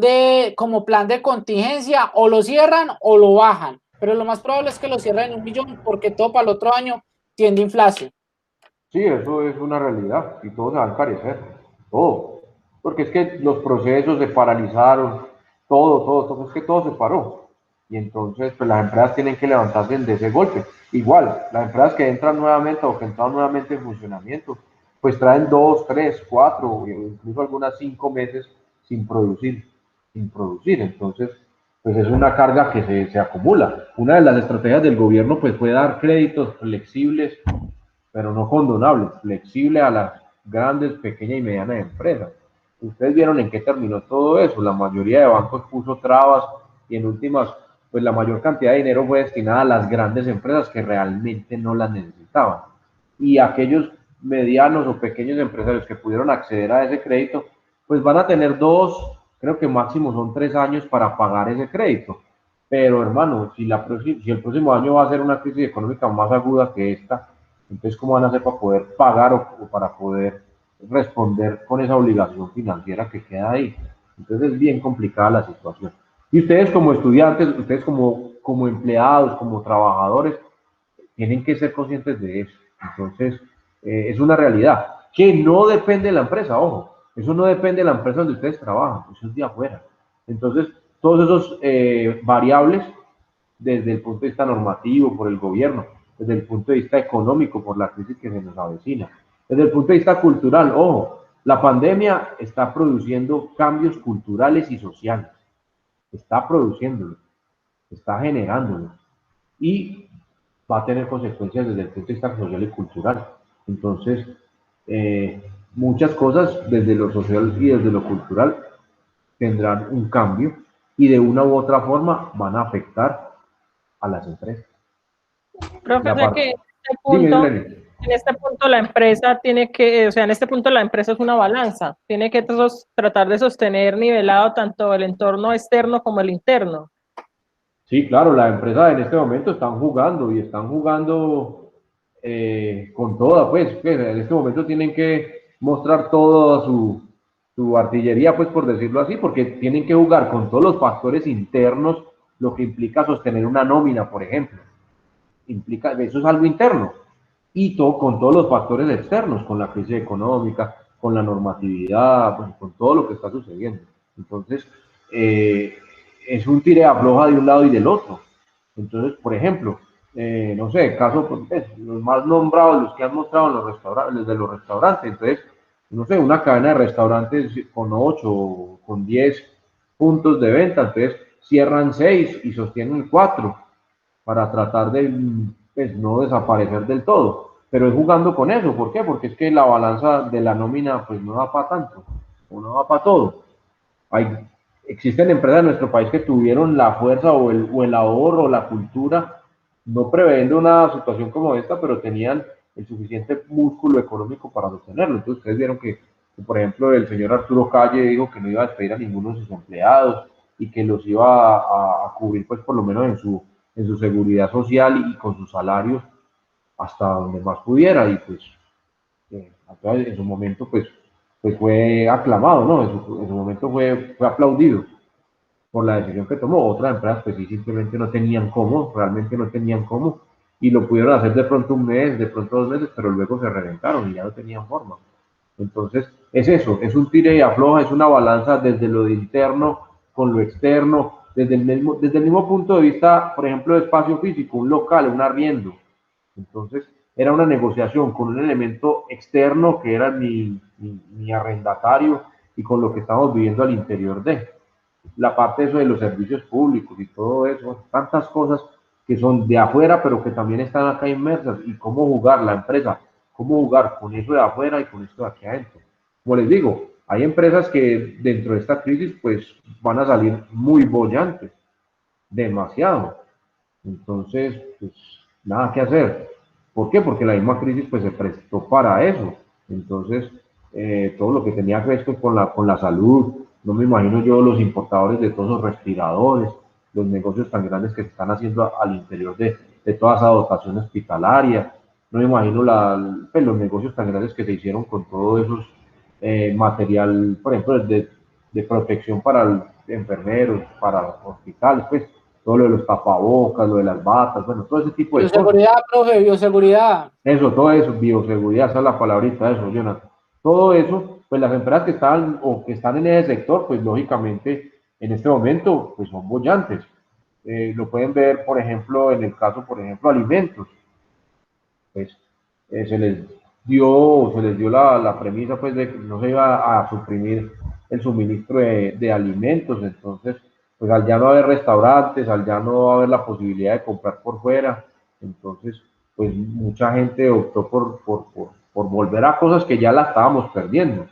de contingencia, o lo cierran o lo bajan, pero lo más probable es que lo cierren en 1.000.000 porque todo para el otro año tiende a inflación. Sí, eso es una realidad y todo se va a encarecer, todo. Porque es que los procesos se paralizaron, es que todo se paró. Y entonces, pues las empresas tienen que levantarse de ese golpe. Igual, las empresas que entran nuevamente o que entran nuevamente en funcionamiento, pues traen 2, 3, 4, incluso algunas 5 meses sin producir, sin producir. Entonces, pues es una carga que se acumula. Una de las estrategias del gobierno, pues fue dar créditos flexibles pero no condonable, flexible a las grandes, pequeñas y medianas empresas. Ustedes vieron en qué terminó todo eso. La mayoría de bancos puso trabas y en últimas, pues la mayor cantidad de dinero fue destinada a las grandes empresas que realmente no las necesitaban. Y aquellos medianos o pequeños empresarios que pudieron acceder a ese crédito, pues van a tener 2, creo que máximo son 3 años para pagar ese crédito. Pero hermano, si el próximo año va a ser una crisis económica más aguda que esta, entonces, ¿cómo van a hacer para poder pagar o para poder responder con esa obligación financiera que queda ahí? Entonces, es bien complicada la situación. Y ustedes como estudiantes, ustedes como empleados, como trabajadores, tienen que ser conscientes de eso. Entonces, es una realidad que no depende de la empresa, ojo, eso no depende de la empresa donde ustedes trabajan, eso es de afuera. Entonces, todos esos variables desde el punto de vista normativo por el gobierno, desde el punto de vista económico por la crisis que se nos avecina, desde el punto de vista cultural, ojo, la pandemia está produciendo cambios culturales y sociales. está produciéndolo, está generándolo y va a tener consecuencias desde el punto de vista social y cultural. Entonces, muchas cosas desde lo social y desde lo cultural tendrán un cambio y de una u otra forma van a afectar a las empresas. Profe, o sea que Dime, en este punto la empresa tiene que, o sea, en este punto la empresa es una balanza, tiene que tratar de sostener nivelado tanto el entorno externo como el interno. Sí, claro, las empresas en este momento están jugando y están jugando con toda, pues, en este momento tienen que mostrar toda su artillería, pues, por decirlo así, porque tienen que jugar con todos los factores internos, lo que implica sostener una nómina, por ejemplo. Implica, eso es algo interno. Y todo, con todos los factores externos, con la crisis económica, con la normatividad, bueno, con todo lo que está sucediendo. Entonces, es un tire afloja de un lado y del otro. Entonces, por ejemplo, no sé, caso, pues, los más nombrados, los que han mostrado en los restaurantes, de los restaurantes, entonces, no sé, una cadena de restaurantes con 8, con 10 puntos de venta, entonces cierran 6 y sostienen 4 para tratar de, pues, no desaparecer del todo. Pero es jugando con eso, ¿por qué? Porque es que la balanza de la nómina pues no da para tanto, o no da para todo. Existen empresas en nuestro país que tuvieron la fuerza o el ahorro o la cultura, no previendo una situación como esta, pero tenían el suficiente músculo económico para sostenerlo. Entonces ustedes vieron que, por ejemplo, el señor Arturo Calle dijo que no iba a despedir a ninguno de sus empleados y que los iba a cubrir, pues por lo menos en su seguridad social y con sus salarios hasta donde más pudiera. Y pues en su momento pues fue aclamado, ¿no? En su momento fue aplaudido por la decisión que tomó. Otras empresas pues sí simplemente no tenían cómo, realmente no tenían cómo, y lo pudieron hacer de pronto un mes, de pronto 2 meses, pero luego se reventaron y ya no tenían forma. Entonces, es eso, es un tire y afloja, es una balanza desde lo interno con lo externo, desde el mismo punto de vista, por ejemplo, de espacio físico, un local, un arriendo. Entonces, era una negociación con un elemento externo que era mi arrendatario y con lo que estamos viviendo al interior de la parte de eso de los servicios públicos y todo eso, tantas cosas que son de afuera, pero que también están acá inmersas, y cómo jugar la empresa, cómo jugar con eso de afuera y con esto de aquí adentro. Como les digo, hay empresas que dentro de esta crisis pues van a salir muy bollantes, demasiado. Entonces, pues nada que hacer. ¿Por qué? Porque la misma crisis pues se prestó para eso. Entonces, todo lo que tenía que ver con la salud, no me imagino yo los importadores de todos los respiradores, los negocios tan grandes que se están haciendo al interior de toda esa dotación hospitalaria, no me imagino pues, los negocios tan grandes que se hicieron con todos esos material, por ejemplo, de protección para enfermeros, para hospitales, pues todo lo de los tapabocas, lo de las batas, bueno, todo ese tipo de cosas. Bioseguridad, profe, bioseguridad. Eso, todo eso, bioseguridad, esa es la palabrita, eso, Jonathan. Todo eso, pues las empresas que están o que están en ese sector, pues lógicamente en este momento, pues son bollantes. Lo pueden ver, por ejemplo, en el caso, por ejemplo, alimentos. Pues se les dio la premisa, pues, de que no se iba a suprimir el suministro de alimentos. Entonces, pues al ya no haber restaurantes, al ya no haber la posibilidad de comprar por fuera, entonces, pues mucha gente optó por volver a cosas que ya la estábamos perdiendo,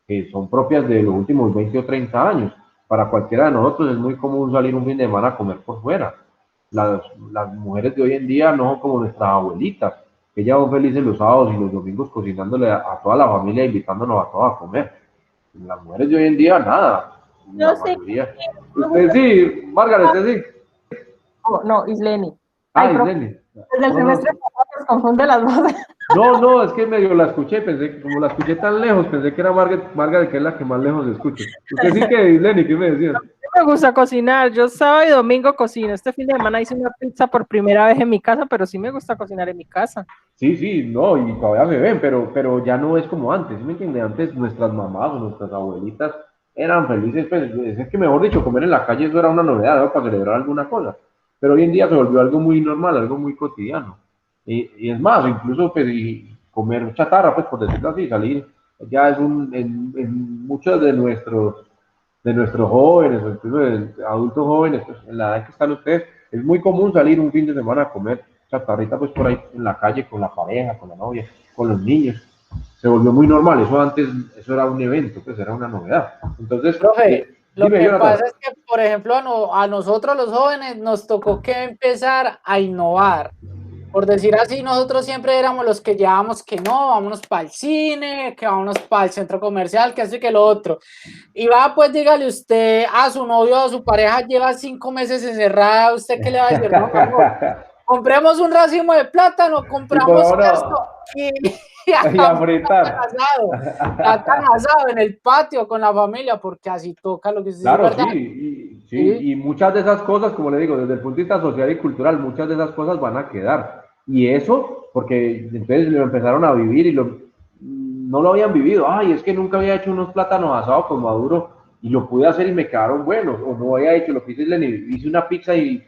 que son propias de los últimos 20 o 30 años. Para cualquiera de nosotros es muy común salir un fin de semana a comer por fuera. Las mujeres de hoy en día no son como nuestras abuelitas, que ya van felices los sábados y los domingos cocinándole a toda la familia, invitándonos a todos a comer. Las mujeres de hoy en día, nada. La mayoría. Usted sí, Margaret, usted sí. Oh, no, Isleni. Ah, Isleni. Desde el semestre pasado nos confunde las voces. No, es que medio la escuché, pensé que como la escuché tan lejos, pensé que era Margaret, que es la que más lejos se escucha. Usted sí que, Isleni, ¿qué me decía? Me gusta cocinar, yo sábado y domingo cocino. Este fin de semana hice una pizza por primera vez en mi casa, pero sí me gusta cocinar en mi casa. Sí, no, y todavía se ven, pero ya no es como antes, ¿sí me entiende? Antes nuestras mamás o nuestras abuelitas eran felices, pues, es que mejor dicho, comer en la calle eso era una novedad, ¿no? Para celebrar alguna cosa, pero hoy en día se volvió algo muy normal, algo muy cotidiano, y es más, incluso pues, y comer chatarra, pues por decirlo así, salir, ya es en muchos de nuestros de nuestros jóvenes, o incluso de adultos jóvenes, pues en la edad que están ustedes, es muy común salir un fin de semana a comer chatarrita pues por ahí en la calle con la pareja, con la novia, con los niños. Se volvió muy normal, eso antes, eso era un evento, pues era una novedad. Entonces, Profe, lo dime, que Jonathan. pasa es que, por ejemplo, a nosotros los jóvenes nos tocó que empezar a innovar. Por decir así, nosotros siempre éramos los que llevábamos que no, vámonos para el cine, que vámonos para el centro comercial, que esto y que lo otro. Y va, pues dígale usted a su novio o a su pareja, lleva 5 meses encerrada, ¿usted qué le va a decir? No, mi amor, compremos un racimo de plátano, Y por compramos esto ahora, y y a hagamos fritar. plátano asado en el patio con la familia, porque así toca lo que sí es Claro, verdad. sí, Sí. y muchas de esas cosas, como le digo, desde el punto de vista social y cultural, muchas de esas cosas van a quedar. Y eso, porque entonces lo empezaron a vivir y no lo habían vivido. Ay, es que nunca había hecho unos plátanos asados con Maduro y lo pude hacer y me quedaron buenos. O no había hecho lo que hice, hice una pizza y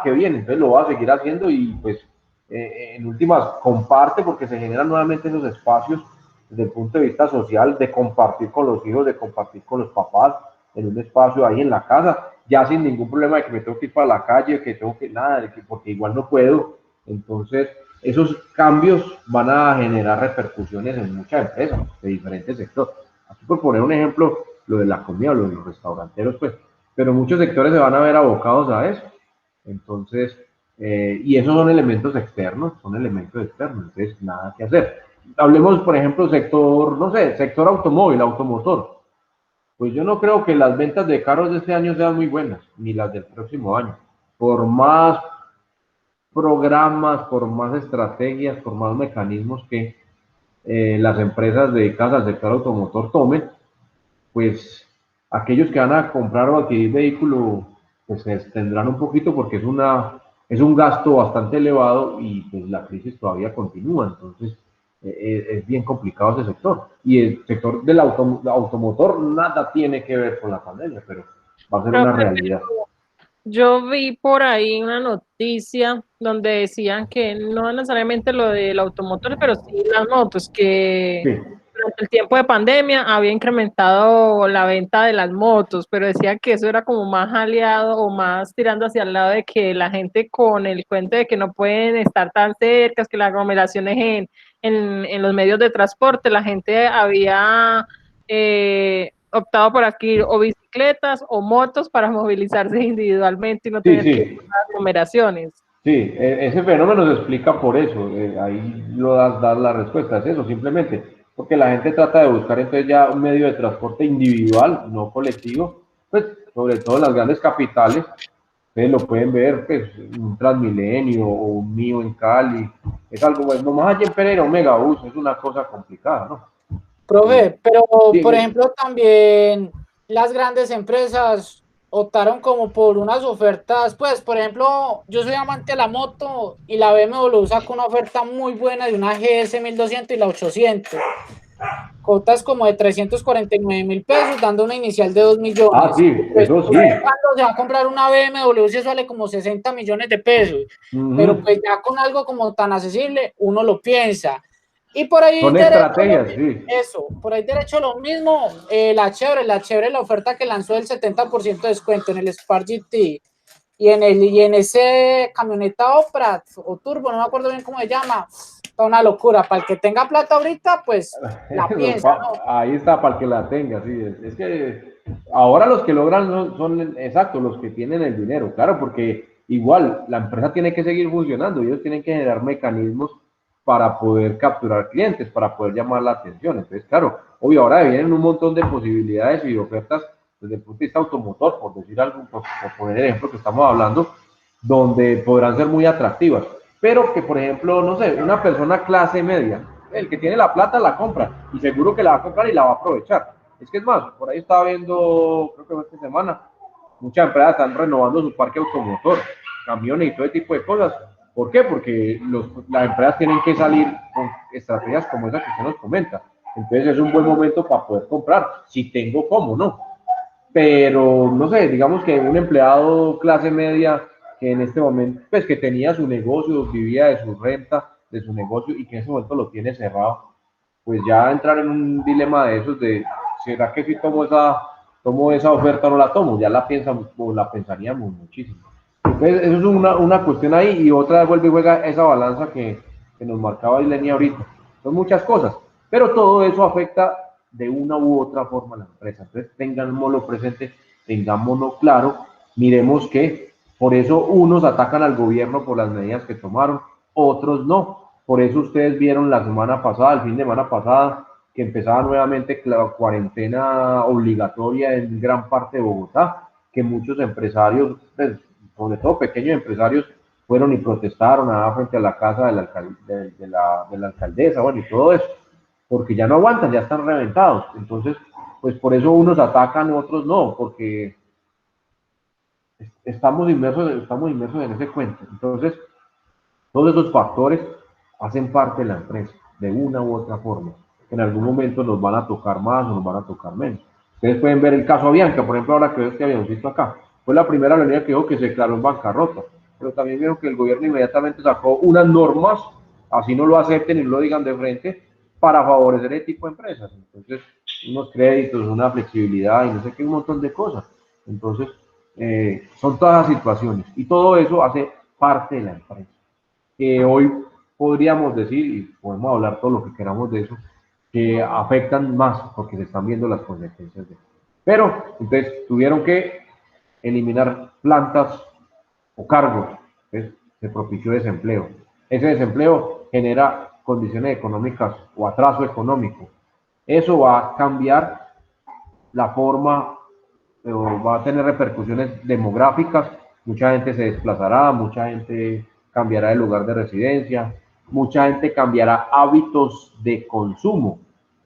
qué bien, entonces lo voy a seguir haciendo y pues en últimas comparte porque se generan nuevamente esos espacios desde el punto de vista social de compartir con los hijos, de compartir con los papás en un espacio ahí en la casa, ya sin ningún problema de que me tengo que ir para la calle, que tengo que nada, porque igual no puedo. Entonces, esos cambios van a generar repercusiones en muchas empresas de diferentes sectores. Aquí por poner un ejemplo, lo de la comida, lo de los restauranteros, pues, pero muchos sectores se van a ver abocados a eso. Entonces, y esos son elementos externos, entonces nada que hacer. Hablemos, por ejemplo, sector, no sé, sector automóvil, automotor. Pues yo no creo que las ventas de carros de este año sean muy buenas, ni las del próximo año. Por más programas, por más estrategias, por más mecanismos que las empresas dedicadas al sector automotor tomen, pues aquellos que van a comprar o adquirir vehículo, pues se extenderán un poquito porque es un gasto bastante elevado y pues la crisis todavía continúa. Entonces, es bien complicado ese sector. Y el sector del automotor nada tiene que ver con la pandemia, pero va a ser una Profe, realidad. yo vi por ahí una noticia donde decían que no necesariamente lo del automotor, pero sí las motos, que Sí, durante el tiempo de pandemia había incrementado la venta de las motos, pero decían que eso era como más aliado o más tirando hacia el lado de que la gente con el cuento de que no pueden estar tan cerca, que las aglomeraciones en los medios de transporte, la gente había optado por adquirir o bicicletas o motos para movilizarse individualmente y no sí, tener que ir sí. a aglomeraciones. Sí, ese fenómeno se explica por eso, ahí lo das la respuesta, es eso, simplemente, porque la gente trata de buscar entonces ya un medio de transporte individual, no colectivo, pues sobre todo en las grandes capitales, ustedes lo pueden ver, pues un Transmilenio o un Mío en Cali, es algo, bueno, nomás allí en Pereira, un megabús, es una cosa complicada, ¿no? Profe, pero por Sí, ejemplo también las grandes empresas optaron como por unas ofertas, pues por ejemplo yo soy amante de la moto y la BMW sacó una oferta muy buena de una GS 1200 y la 800, cotas como de 349.000 pesos dando una inicial de 2 millones. sí, Pues eso sí. usted cuando se va a comprar una BMW se sale como 60 millones de pesos, pero Ujú. pues ya con algo como tan accesible uno lo piensa. Y por ahí Son derecho estrategias, sí. eso, por ahí derecho lo mismo, la oferta que lanzó el 70% de descuento en el Spark GT y en ese camioneta Opra o Turbo, no me acuerdo bien cómo se llama, está una locura, para el que tenga plata ahorita, pues la piensa, ¿no? Ahí está, para el que la tenga, sí. Es que ahora los que logran son, exacto, los que tienen el dinero, claro, porque igual la empresa tiene que seguir funcionando, ellos tienen que generar mecanismos para poder capturar clientes, para poder llamar la atención. Entonces, claro, obvio, ahora vienen un montón de posibilidades y ofertas desde el punto de vista automotor, por decir algo, por poner el ejemplo que estamos hablando, donde podrán ser muy atractivas, pero que, por ejemplo, no sé, una persona clase media, el que tiene la plata la compra y seguro que la va a comprar y la va a aprovechar. Es que es más, por ahí estaba viendo, creo que fue esta semana, muchas empresas están renovando su parque automotor, camiones y todo ese tipo de cosas. ¿Por qué? Porque las empresas tienen que salir con estrategias como esa que usted nos comenta. Entonces es un buen momento para poder comprar, si tengo cómo, ¿no? Pero no sé, digamos que un empleado clase media que en este momento, pues que tenía su negocio, vivía de su renta, de su negocio y que en ese momento lo tiene cerrado, pues ya entrar en un dilema de esos de, ¿será que si tomo ¿tomo esa oferta o no la tomo? Ya la piensan o la pensaríamos muchísimo. Entonces, eso es una cuestión ahí, y otra vuelve y juega esa balanza que nos marcaba Ilenia ahorita. Son muchas cosas, pero todo eso afecta de una u otra forma a la empresa. Entonces, tengámoslo presente, tengámoslo claro, miremos que por eso unos atacan al gobierno por las medidas que tomaron, otros no. Por eso ustedes vieron la semana pasada, el fin de semana pasada, que empezaba nuevamente la cuarentena obligatoria en gran parte de Bogotá, que muchos empresarios, pues, sobre todo pequeños empresarios, fueron y protestaron frente a la casa de la alcaldesa, bueno, y todo eso, porque ya no aguantan, ya están reventados. Entonces, pues por eso unos atacan, otros no, porque estamos inmersos en ese cuento. Entonces, todos esos factores hacen parte de la empresa, de una u otra forma. En algún momento nos van a tocar más o nos van a tocar menos. Ustedes pueden ver el caso Avianca, por ejemplo, ahora que este avioncito acá. Fue la primera aerolínea que dijo que se declaró en bancarrota. Pero también vieron que el gobierno inmediatamente sacó unas normas, así no lo acepten y no lo digan de frente, para favorecer ese tipo de empresas. Entonces, unos créditos, una flexibilidad y no sé qué, un montón de cosas. Entonces, son todas las situaciones. Y todo eso hace parte de la empresa. Hoy podríamos decir, y podemos hablar todo lo que queramos de eso, que afectan más porque se están viendo las consecuencias de eso. Pero, entonces, tuvieron que eliminar plantas o cargos, entonces, se propició desempleo. Ese desempleo genera condiciones económicas o atraso económico. Eso va a cambiar la forma, va a tener repercusiones demográficas, mucha gente se desplazará, mucha gente cambiará de lugar de residencia, mucha gente cambiará hábitos de consumo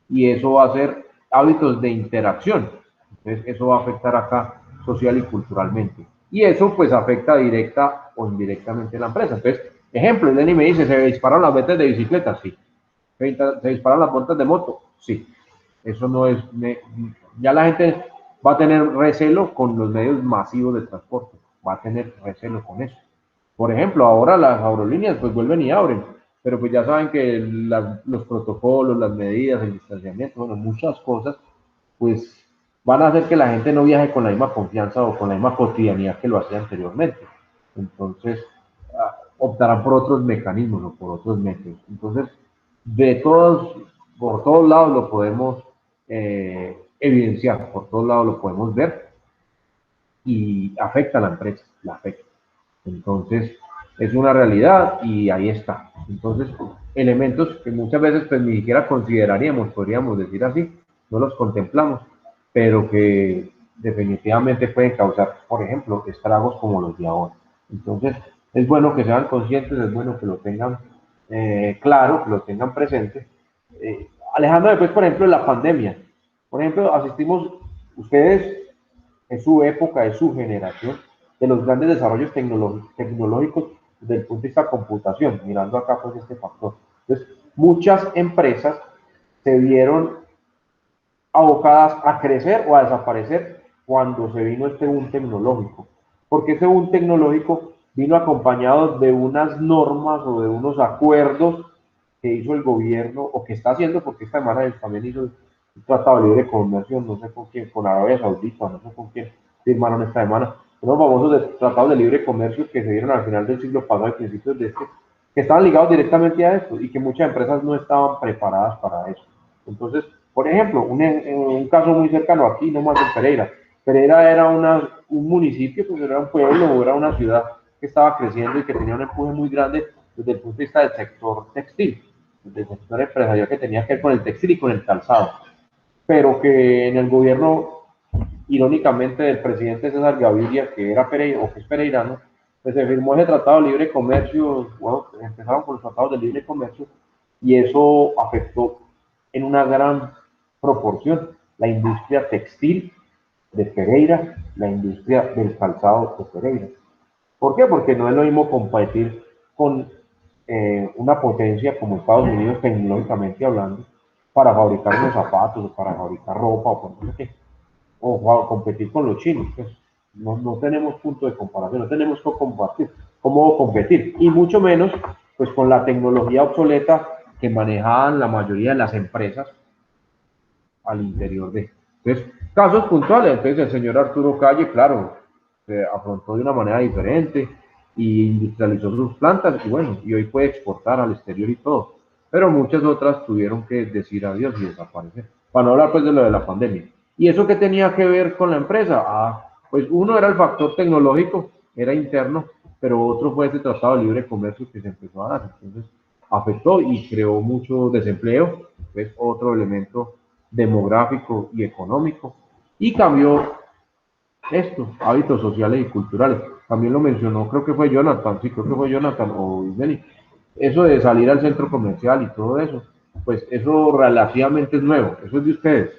y eso va a ser hábitos de interacción. Entonces, eso va a afectar acá social y culturalmente. Y eso pues afecta directa o indirectamente a la empresa. Entonces, ejemplo, Lenny me dice, ¿se disparan las ventas de bicicletas? Sí. ¿Se disparan las ventas de moto? Sí. Eso no es... ya la gente va a tener recelo con los medios masivos de transporte. Va a tener recelo con eso. Por ejemplo, ahora las aerolíneas pues vuelven y abren, pero pues ya saben que los protocolos, las medidas, el distanciamiento, bueno, muchas cosas, pues van a hacer que la gente no viaje con la misma confianza o con la misma cotidianidad que lo hacía anteriormente. Entonces, optarán por otros mecanismos o por otros métodos. Entonces, por todos lados lo podemos evidenciar, por todos lados lo podemos ver y afecta a la empresa, la afecta. Entonces, es una realidad y ahí está. Entonces, elementos que muchas veces pues ni siquiera consideraríamos, podríamos decir así, no los contemplamos, pero que definitivamente pueden causar, por ejemplo, estragos como los de ahora. Entonces, es bueno que sean conscientes, es bueno que lo tengan claro, que lo tengan presente. Alejandro, después, por ejemplo, de la pandemia. Por ejemplo, asistimos, ustedes, en su época, en su generación, de los grandes desarrollos tecnológicos desde el punto de vista de computación, mirando acá pues este factor. Entonces, muchas empresas se vieron abocadas a crecer o a desaparecer cuando se vino este boom tecnológico. Porque ese boom tecnológico vino acompañado de unas normas o de unos acuerdos que hizo el gobierno o que está haciendo, porque esta semana también hizo un tratado de libre comercio, no sé con quién, con Arabia Saudita, no sé con quién firmaron esta semana, unos famosos tratados de libre comercio que se dieron al final del siglo pasado y principios de este, que estaban ligados directamente a esto y que muchas empresas no estaban preparadas para eso. Entonces, por ejemplo, un caso muy cercano aquí, nomás en Pereira. Pereira era un municipio, pues era un pueblo, era una ciudad que estaba creciendo y que tenía un empuje muy grande desde el punto de vista del sector textil, del sector empresarial que tenía que ver con el textil y con el calzado. Pero que en el gobierno, irónicamente, del presidente César Gaviria, que era Pereira, o que es pereirano, pues se firmó ese tratado de libre comercio, bueno, empezaron con los tratados de libre comercio, y eso afectó en una gran proporción la industria textil de Pereira, la industria del calzado de Pereira. ¿Por qué? Porque no es lo mismo competir con una potencia como Estados Unidos tecnológicamente hablando para fabricar unos zapatos o para fabricar ropa o por qué, o competir con los chinos. Pues, no tenemos punto de comparación, no tenemos cómo competir y mucho menos pues con la tecnología obsoleta que manejaban la mayoría de las empresas al interior de. Entonces, casos puntuales, entonces el señor Arturo Calle, claro, se afrontó de una manera diferente y industrializó sus plantas y bueno, y hoy puede exportar al exterior y todo. Pero muchas otras tuvieron que decir adiós y desaparecer. Para no hablar pues de lo de la pandemia. ¿Y eso qué tenía que ver con la empresa? Pues uno era el factor tecnológico, era interno, pero otro fue ese tratado de libre comercio que se empezó a dar. Entonces, afectó y creó mucho desempleo, es otro elemento demográfico y económico, y cambió esto, hábitos sociales y culturales. También lo mencionó, creo que fue Jonathan, sí, creo que fue Jonathan o Ismeni. Eso de salir al centro comercial y todo eso, pues eso relativamente es nuevo, eso es de ustedes,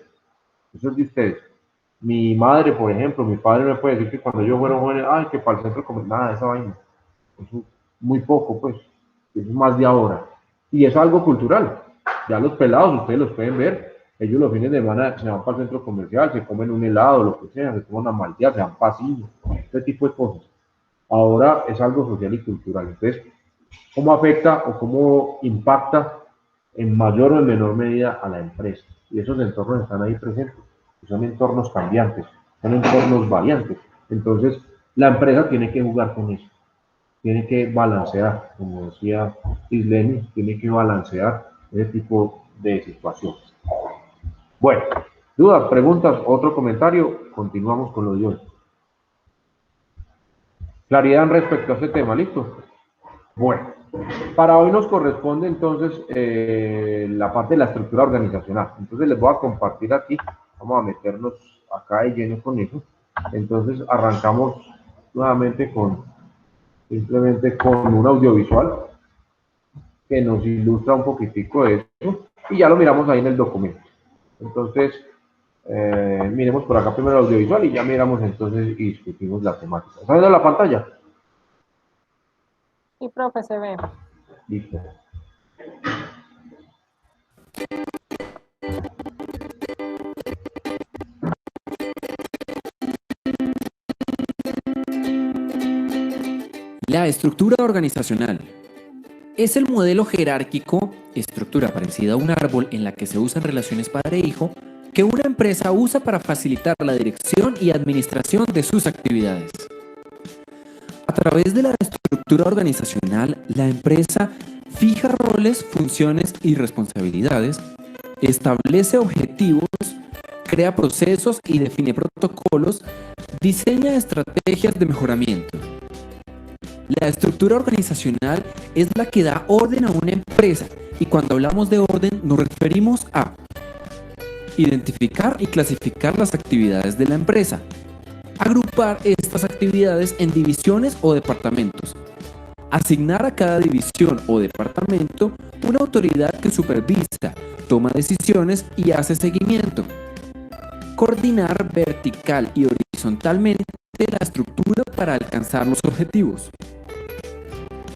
eso es de ustedes. Mi madre, por ejemplo, mi padre me puede decir que cuando yo fuera joven, ay, que para el centro comercial, nada de esa vaina. Eso muy poco, pues, eso es más de ahora. Y es algo cultural. Ya los pelados, ustedes los pueden ver, ellos los fines de semana se van para el centro comercial, se comen un helado, lo que sea, se toman una malteada, se dan pasillo, este tipo de cosas. Ahora es algo social y cultural. Entonces, ¿cómo afecta o cómo impacta en mayor o en menor medida a la empresa? Y esos entornos están ahí presentes. Son entornos cambiantes, son entornos variantes. Entonces, la empresa tiene que jugar con eso, tiene que balancear, como decía Isleni, tiene que balancear ese tipo de situaciones. Bueno, dudas, preguntas, otro comentario, continuamos con lo de hoy. Claridad respecto a este tema, ¿listo? Bueno, para hoy nos corresponde entonces la parte de la estructura organizacional. Entonces les voy a compartir aquí, vamos a meternos acá de lleno con eso. Entonces arrancamos nuevamente simplemente con un audiovisual que nos ilustra un poquitico de eso y ya lo miramos ahí en el documento. Entonces, miremos por acá primero el audiovisual y ya miramos entonces y discutimos la temática. ¿Está viendo la pantalla? Sí, profe, se ve. Listo. La estructura organizacional es el modelo jerárquico, estructura parecida a un árbol en la que se usan relaciones padre-hijo, que una empresa usa para facilitar la dirección y administración de sus actividades. A través de la estructura organizacional, la empresa fija roles, funciones y responsabilidades, establece objetivos, crea procesos y define protocolos, diseña estrategias de mejoramiento. La estructura organizacional es la que da orden a una empresa y cuando hablamos de orden nos referimos a identificar y clasificar las actividades de la empresa, agrupar estas actividades en divisiones o departamentos, asignar a cada división o departamento una autoridad que supervisa, toma decisiones y hace seguimiento, coordinar vertical y horizontalmente la estructura para alcanzar los objetivos.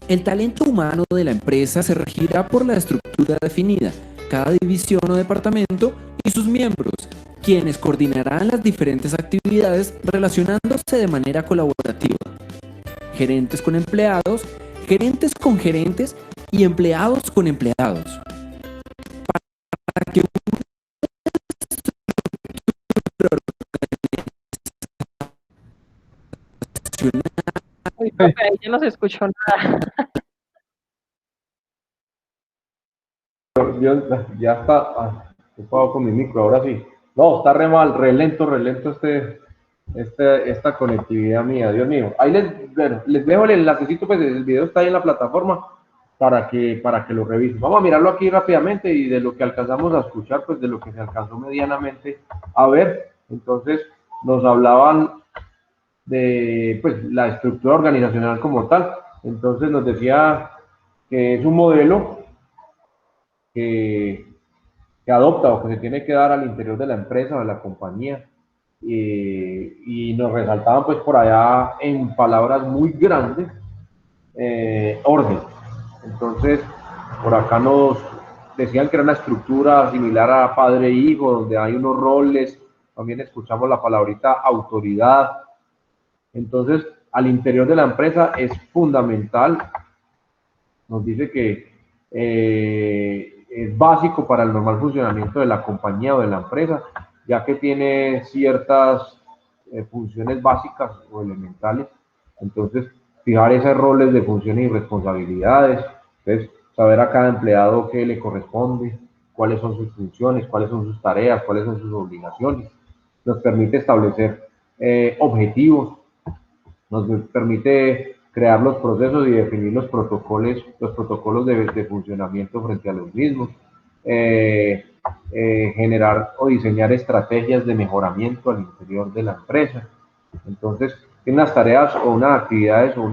El talento humano de la empresa se regirá por la estructura definida, cada división o departamento y sus miembros, quienes coordinarán las diferentes actividades relacionándose de manera colaborativa. Gerentes con empleados, gerentes con gerentes y empleados con empleados. Para que Uy, profe, ahí ya no se escuchó nada. Yo, ya está, ocupado con mi micro, ahora sí. No, está re mal, re lento esta conectividad mía, Dios mío. Ahí les dejo el enlacecito, pues el video está ahí en la plataforma para que lo revisen. Vamos a mirarlo aquí rápidamente y de lo que alcanzamos a escuchar, pues de lo que se alcanzó medianamente a ver. Entonces, nos hablaban de pues la estructura organizacional como tal. Entonces nos decía que es un modelo que, que adopta o que se tiene que dar al interior de la empresa o de la compañía. Y nos resaltaban pues por allá en palabras muy grandes, orden. Entonces, por acá nos decían que era una estructura similar a padre e hijo, donde hay unos roles, también escuchamos la palabrita autoridad. Entonces, al interior de la empresa es fundamental, nos dice que es básico para el normal funcionamiento de la compañía o de la empresa, ya que tiene ciertas funciones básicas o elementales. Entonces, fijar esos roles de funciones y responsabilidades, entonces, saber a cada empleado qué le corresponde, cuáles son sus funciones, cuáles son sus tareas, cuáles son sus obligaciones. Nos permite establecer objetivos, nos permite crear los procesos y definir los protocolos de funcionamiento frente a los mismos, generar o diseñar estrategias de mejoramiento al interior de la empresa. Entonces, tiene unas tareas o unas actividades o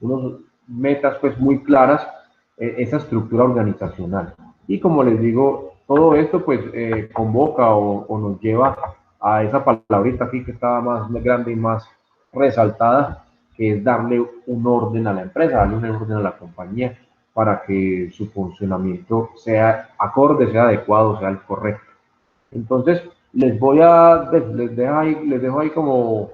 unos metas pues muy claras, esa estructura organizacional. Y como les digo, todo esto pues convoca o nos lleva a esa palabrita aquí que estaba más grande y más resaltada, que es darle un orden a la empresa, darle un orden a la compañía para que su funcionamiento sea acorde, sea adecuado, sea el correcto. Entonces, les dejo ahí como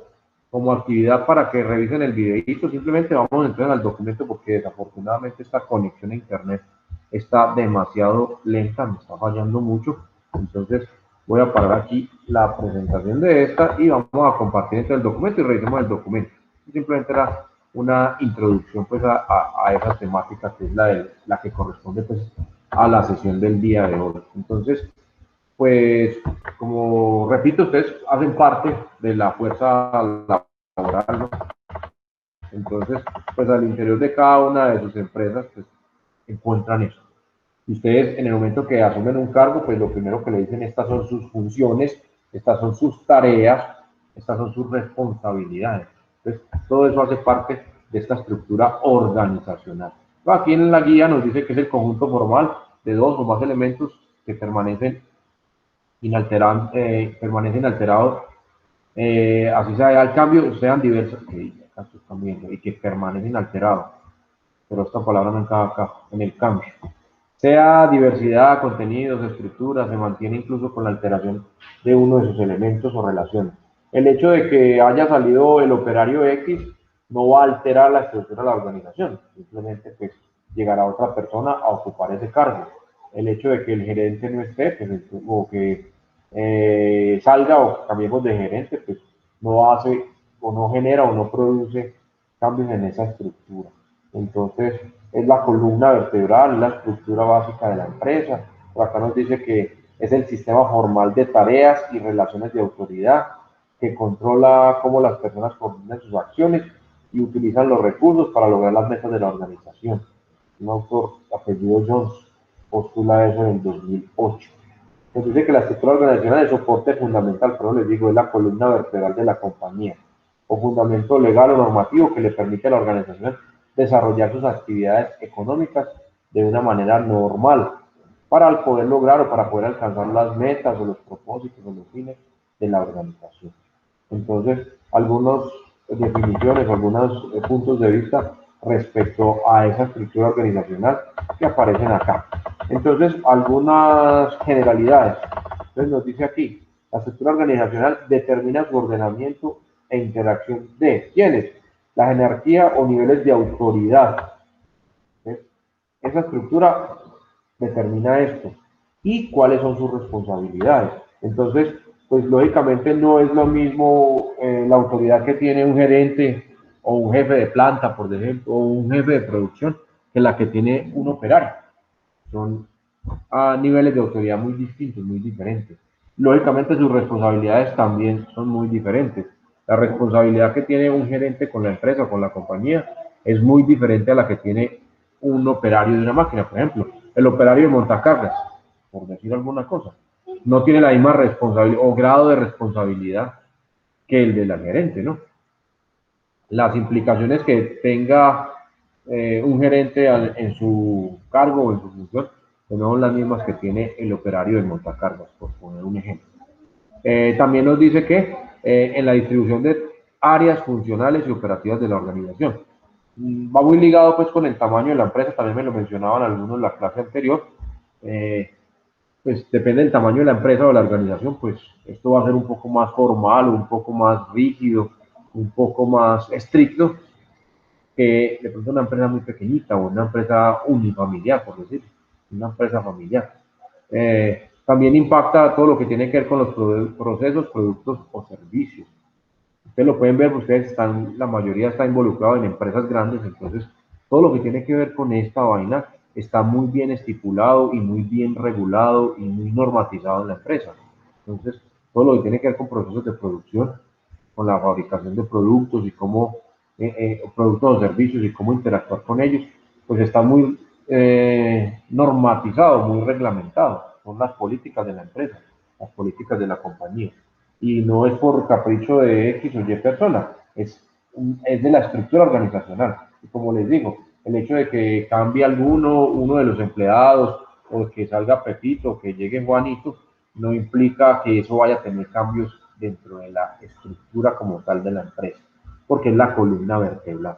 actividad para que revisen el videito. Simplemente vamos a entrar al documento porque desafortunadamente esta conexión a internet está demasiado lenta, me está fallando mucho. Entonces, voy a parar aquí la presentación de esta y vamos a compartir entre el documento y revisemos el documento. Simplemente era una introducción pues a esa temática que es la que corresponde pues a la sesión del día de hoy. Entonces, pues, como repito, ustedes hacen parte de la fuerza laboral, ¿no? Entonces, pues al interior de cada una de sus empresas, pues, encuentran eso. Y ustedes, en el momento que asumen un cargo, pues lo primero que le dicen, estas son sus funciones, estas son sus tareas, estas son sus responsabilidades. Entonces, todo eso hace parte de esta estructura organizacional. Aquí en la guía nos dice que es el conjunto formal de dos o más elementos que permanecen inalterados, así sea al cambio, sean diversos, y que permanecen inalterados, pero esta palabra no encaja acá, en el cambio. Sea diversidad, contenidos, estructuras, se mantiene incluso con la alteración de uno de sus elementos o relaciones. El hecho de que haya salido el operario X no va a alterar la estructura de la organización, simplemente pues llegará otra persona a ocupar ese cargo. El hecho de que el gerente no esté, pues, o que salga o cambiemos de gerente, pues no hace o no genera o no produce cambios en esa estructura. Entonces, es la columna vertebral, la estructura básica de la empresa. Por acá nos dice que es el sistema formal de tareas y relaciones de autoridad que controla cómo las personas coordinan sus acciones y utilizan los recursos para lograr las metas de la organización. Un autor, apellido Jones, postula eso en el 2008. Nos dice que la estructura organizacional es soporte fundamental, pero les digo, es la columna vertebral de la compañía, o fundamento legal o normativo que le permite a la organización desarrollar sus actividades económicas de una manera normal para poder lograr o para poder alcanzar las metas o los propósitos o los fines de la organización. Entonces, algunas definiciones, algunos puntos de vista respecto a esa estructura organizacional que aparecen acá. Entonces, algunas generalidades. Entonces, nos dice aquí, la estructura organizacional determina su ordenamiento e interacción de ¿quiénes? La jerarquía o niveles de autoridad. ¿Sí? Esa estructura determina esto. ¿Y cuáles son sus responsabilidades? Entonces, pues lógicamente no es lo mismo la autoridad que tiene un gerente o un jefe de planta, por ejemplo, o un jefe de producción, que la que tiene un operario. Son a niveles de autoridad muy distintos, muy diferentes. Lógicamente sus responsabilidades también son muy diferentes. La responsabilidad que tiene un gerente con la empresa o con la compañía es muy diferente a la que tiene un operario de una máquina. Por ejemplo, el operario de montacargas, por decir alguna cosa, no tiene la misma responsabilidad o grado de responsabilidad que el de la gerente, ¿no? Las implicaciones que tenga un gerente en su cargo o en su función no son las mismas que tiene el operario de montacargas, por poner un ejemplo. También nos dice que en la distribución de áreas funcionales y operativas de la organización. Va muy ligado pues con el tamaño de la empresa, también me lo mencionaban algunos en la clase anterior. Pues depende del tamaño de la empresa o la organización, pues esto va a ser un poco más formal, un poco más rígido, un poco más estricto que de pronto una empresa muy pequeñita o una empresa unifamiliar, por decir, una empresa familiar. también impacta todo lo que tiene que ver con los procesos, productos o servicios. Ustedes lo pueden ver, ustedes están, la mayoría está involucrado en empresas grandes, entonces todo lo que tiene que ver con esta vaina está muy bien estipulado y muy bien regulado y muy normatizado en la empresa. Entonces, todo lo que tiene que ver con procesos de producción, con la fabricación de productos y cómo, productos o servicios y cómo interactuar con ellos, pues está muy normatizado, muy reglamentado. Son las políticas de la empresa, las políticas de la compañía. Y no es por capricho de X o Y persona, es de la estructura organizacional. Y como les digo, el hecho de que cambie uno de los empleados, o que salga Pepito, o que llegue Juanito, no implica que eso vaya a tener cambios dentro de la estructura como tal de la empresa, porque es la columna vertebral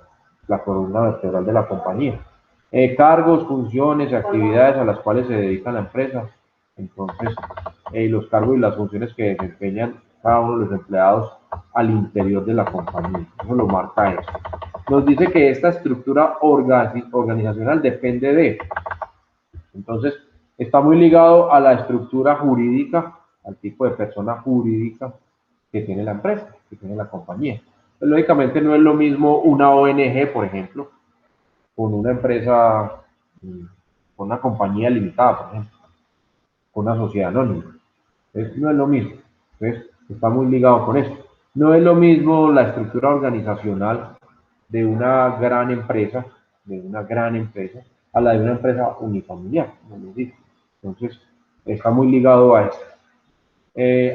de la compañía. Cargos, funciones, actividades a las cuales se dedica la empresa. Entonces, los cargos y las funciones que desempeñan cada uno de los empleados al interior de la compañía. Eso lo marca eso. Nos dice que esta estructura organizacional depende de, entonces, está muy ligado a la estructura jurídica, al tipo de persona jurídica que tiene la empresa, que tiene la compañía. Pues, lógicamente no es lo mismo una ONG, por ejemplo, con una empresa, con una compañía limitada, por ejemplo, con una sociedad anónima. Entonces, no es lo mismo. Entonces, está muy ligado con eso. No es lo mismo la estructura organizacional de una gran empresa, a la de una empresa unifamiliar, como les digo. Entonces, está muy ligado a esto.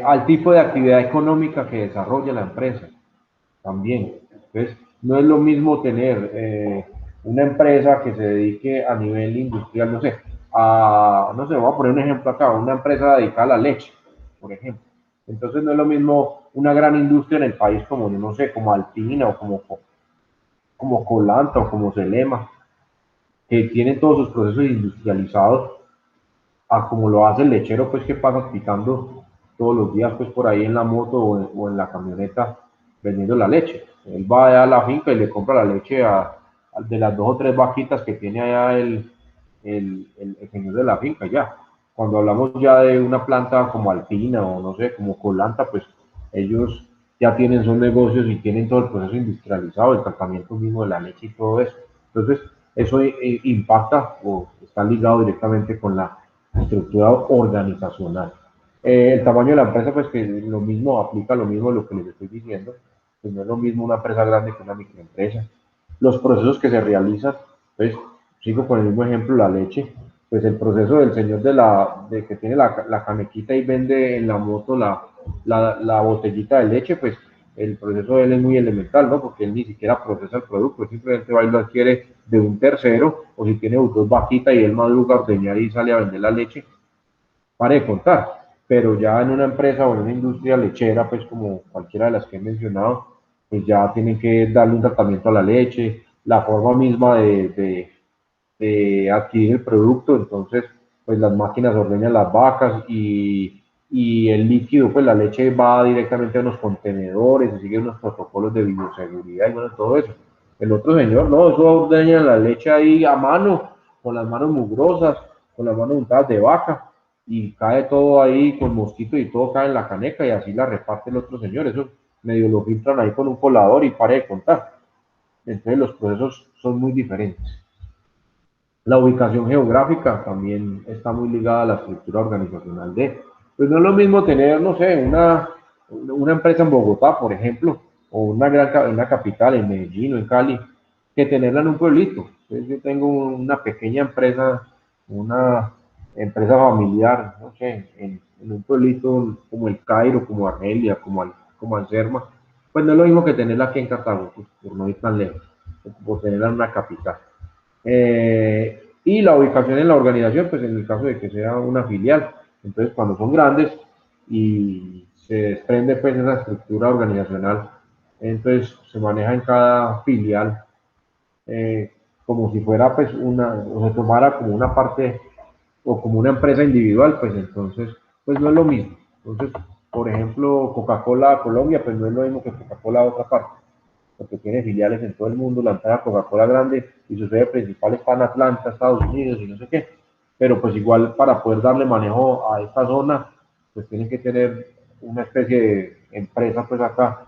Al tipo de actividad económica que desarrolla la empresa, también. Entonces, no es lo mismo tener una empresa que se dedique a nivel industrial, no sé, no sé, voy a poner un ejemplo acá, una empresa dedicada a la leche, por ejemplo. Entonces, no es lo mismo una gran industria en el país como, no sé, como Alpina o como Colanta o como Celema, que tienen todos sus procesos industrializados, a como lo hace el lechero, pues que pasa picando todos los días, pues por ahí en la moto o en la camioneta vendiendo la leche. Él va a la finca y le compra la leche de las 2 o 3 vaquitas que tiene allá el señor de la finca, ya. Cuando hablamos ya de una planta como Alpina o no sé, como Colanta, pues ellos ya tienen sus negocios y tienen todo el proceso industrializado, el tratamiento mismo de la leche y todo eso. Entonces, eso impacta o está ligado directamente con la estructura organizacional. El tamaño de la empresa, pues que lo mismo aplica lo mismo de lo que les estoy diciendo, pues no es lo mismo una empresa grande que una microempresa. Los procesos que se realizan, pues sigo con el mismo ejemplo, la leche, pues el proceso del señor de que tiene la canequita y vende en la moto la botellita de leche, pues el proceso de él es muy elemental, ¿no? Porque él ni siquiera procesa el producto, él simplemente va y lo adquiere de un tercero, o si tiene 2 vaquitas y él madruga a ordeñar y sale a vender la leche, para de contar. Pero ya en una empresa o en una industria lechera, pues como cualquiera de las que he mencionado, pues ya tienen que darle un tratamiento a la leche, la forma misma de adquirir el producto, entonces pues las máquinas ordeñan las vacas y el líquido, pues la leche va directamente a unos contenedores, se siguen unos protocolos de bioseguridad y bueno, todo eso. El otro señor, no, eso ordeña la leche ahí a mano, con las manos mugrosas, con las manos untadas de vaca, y cae todo ahí con mosquitos y todo cae en la caneca y así la reparte el otro señor. Eso medio lo filtran ahí con un colador y pare de contar. Entonces los procesos son muy diferentes. La ubicación geográfica también está muy ligada a la estructura organizacional pues no es lo mismo tener, no sé, una empresa en Bogotá, por ejemplo, o una capital en Medellín o en Cali, que tenerla en un pueblito. Entonces yo tengo una pequeña empresa, una empresa familiar, no sé, en un pueblito como el Cairo, como Argelia, como Anserma, pues no es lo mismo que tenerla aquí en Cartago, pues, por no ir tan lejos, por tenerla en una capital. Y la ubicación en la organización, pues en el caso de que sea una filial. Entonces, cuando son grandes y se desprende pues esa estructura organizacional, entonces se maneja en cada filial como si fuera pues o se tomara como una parte o como una empresa individual, pues entonces pues no es lo mismo. Entonces, por ejemplo, Coca-Cola Colombia, pues no es lo mismo que Coca-Cola otra parte, porque tiene filiales en todo el mundo, la empresa Coca-Cola grande y su sede principal está en Atlanta, Estados Unidos y no sé qué. pero pues igual para poder darle manejo a esta zona, pues tienen que tener una especie de empresa pues acá,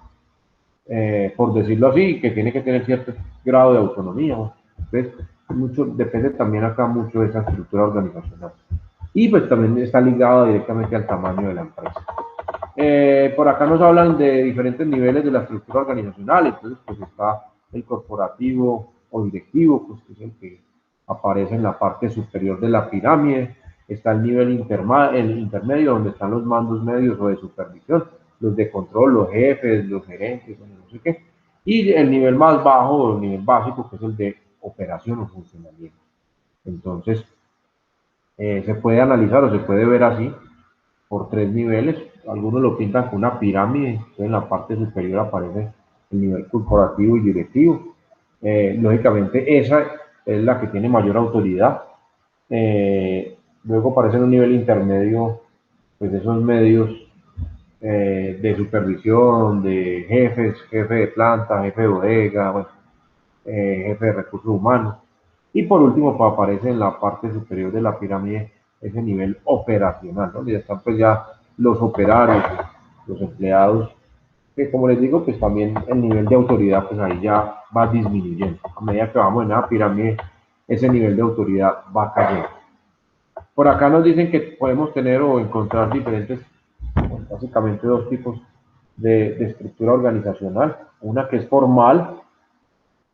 por decirlo así, que tiene que tener cierto grado de autonomía, ¿no? Entonces, mucho, depende también acá mucho de esa estructura organizacional. Y pues también está ligado directamente al tamaño de la empresa. Por acá nos hablan de diferentes niveles de la estructura organizacional, entonces pues está el corporativo o directivo, pues que es el que aparece en la parte superior de la pirámide, está el nivel el intermedio, donde están los mandos medios o de supervisión, los de control, los jefes, los gerentes, no sé qué, y el nivel más bajo o el nivel básico, que es el de operación o funcionamiento. Entonces, se puede analizar o se puede ver así por tres niveles. Algunos lo pintan con una pirámide, entonces en la parte superior aparece el nivel corporativo y directivo. Lógicamente esa es la que tiene mayor autoridad. Luego aparece en un nivel intermedio, pues esos medios de supervisión, de jefes, jefe de planta, jefe de bodega, bueno, jefe de recursos humanos. Y por último, pues, aparece en la parte superior de la pirámide ese nivel operacional, donde ya están pues ya los operarios, los empleados, que como les digo, pues también el nivel de autoridad pues ahí ya va disminuyendo. A medida que vamos en la pirámide, ese nivel de autoridad va cayendo. Por acá nos dicen que podemos tener o encontrar diferentes, pues, básicamente dos tipos de estructura organizacional. Una que es formal,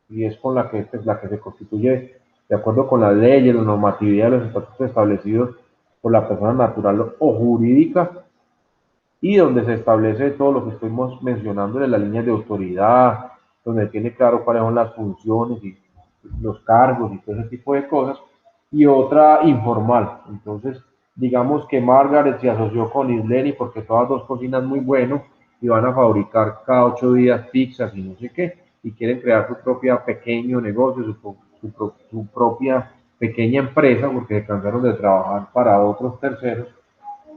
y es con la que, pues, la que se constituye de acuerdo con las leyes, la normatividad, los estatutos establecidos por la persona natural o jurídica, y donde se establece todo lo que estuvimos mencionando de las líneas de autoridad, donde tiene claro cuáles son las funciones y los cargos y todo ese tipo de cosas, y otra informal. Entonces, digamos que Margaret se asoció con Isleni porque todas dos cocinan muy bueno y van a fabricar cada 8 días pizzas y no sé qué, y quieren crear su propia pequeño negocio, su propia pequeña empresa porque se cansaron de trabajar para otros terceros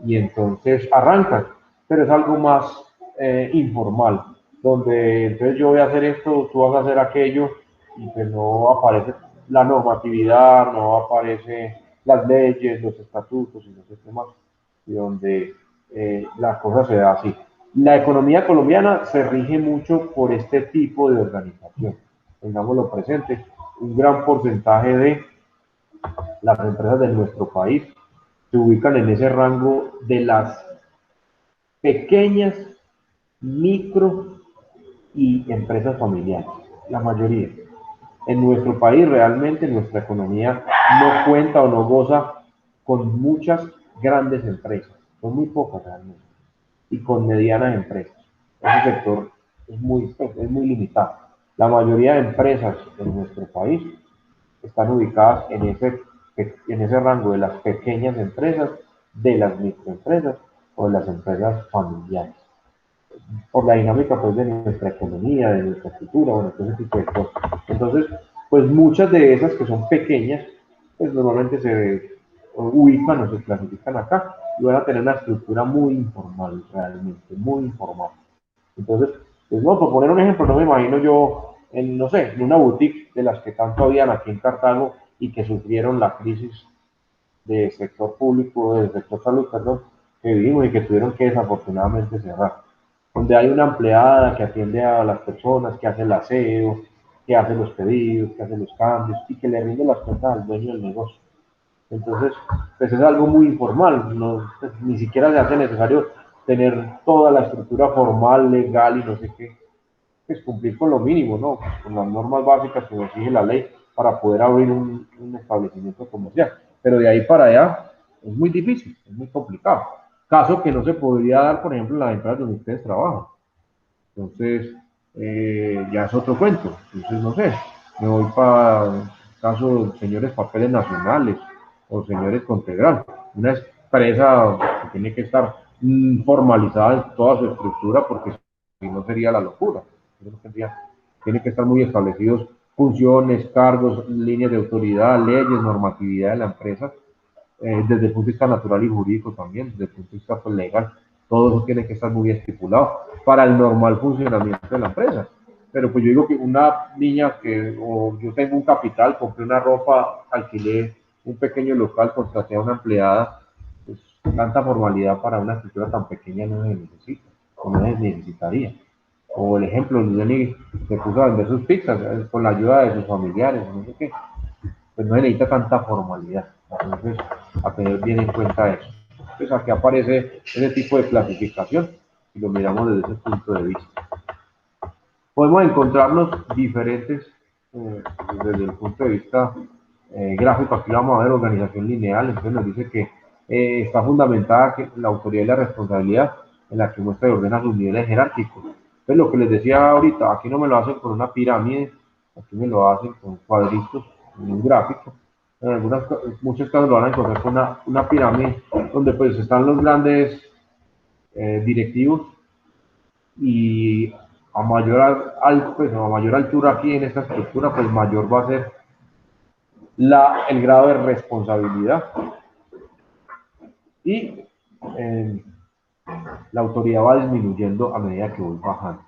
y entonces arrancan, pero es algo más informal, donde entonces yo voy a hacer esto, tú vas a hacer aquello, y pues no aparece la normatividad, no aparece las leyes, los estatutos y no sé qué más, y donde la cosa se da así. La economía colombiana se rige mucho por este tipo de organización, tengámoslo presente, un gran porcentaje de las empresas de nuestro país se ubican en ese rango de las pequeñas, micro y empresas familiares, la mayoría. En nuestro país realmente nuestra economía no cuenta o no goza con muchas grandes empresas, son muy pocas realmente, y con medianas empresas. Ese sector es muy limitado. La mayoría de empresas en nuestro país están ubicadas en ese rango de las pequeñas empresas, de las microempresas o de las empresas familiares. Por la dinámica pues de nuestra economía, de nuestra cultura, bueno, todo ese tipo de cosas. Entonces, pues muchas de esas que son pequeñas, pues normalmente se ubican o se clasifican acá y van a tener una estructura muy informal, realmente, muy informal. Entonces, pues no, por poner un ejemplo, no me imagino yo, no sé, en una boutique de las que tanto habían aquí en Cartago y que sufrieron la crisis del sector público, del sector salud, perdón, que vivimos y que tuvieron que desafortunadamente cerrar. Donde hay una empleada que atiende a las personas, que hace el aseo, que hace los pedidos, que hace los cambios y que le rinde las cuentas al dueño del negocio. Entonces, pues es algo muy informal, no, pues, ni siquiera se hace necesario tener toda la estructura formal, legal y no sé qué, pues cumplir con lo mínimo, ¿no? Pues, con las normas básicas que exige la ley para poder abrir un establecimiento comercial. Pero de ahí para allá es muy difícil, es muy complicado. Caso que no se podría dar, por ejemplo, en las empresas donde ustedes trabajan. Entonces, ya es otro cuento. Entonces, no sé, me voy para el caso de señores papeles nacionales o señores Contegral. Una empresa que tiene que estar formalizada en toda su estructura porque si no sería la locura. Tiene que estar muy establecidos funciones, cargos, líneas de autoridad, leyes, normatividad de la empresa, desde el punto de vista natural y jurídico también, desde el punto de vista pues, legal. Todo eso tiene que estar muy estipulado para el normal funcionamiento de la empresa. Pero pues yo digo que una niña que, o yo tengo un capital, compré una ropa, alquilé un pequeño local, contraté a una empleada, pues tanta formalidad para una estructura tan pequeña no se necesita, o no se necesitaría. O el ejemplo, Jenny se puso a vender sus pizzas con la ayuda de sus familiares, no sé qué, pues no se necesita tanta formalidad. Entonces, a tener bien en cuenta eso. Entonces, aquí aparece ese tipo de clasificación, y lo miramos desde ese punto de vista. Podemos encontrarnos diferentes desde el punto de vista gráfico. Aquí vamos a ver organización lineal. Entonces nos dice que está fundamentada que la autoridad y la responsabilidad en la que muestra y ordena sus niveles jerárquicos. Entonces lo que les decía ahorita, aquí no me lo hacen con una pirámide, aquí me lo hacen con cuadritos en un gráfico. En muchos casos lo van a encontrar con una pirámide donde pues están los grandes directivos, y a mayor, pues, a mayor altura aquí en esta estructura, pues mayor va a ser el grado de responsabilidad, y la autoridad va disminuyendo a medida que voy bajando.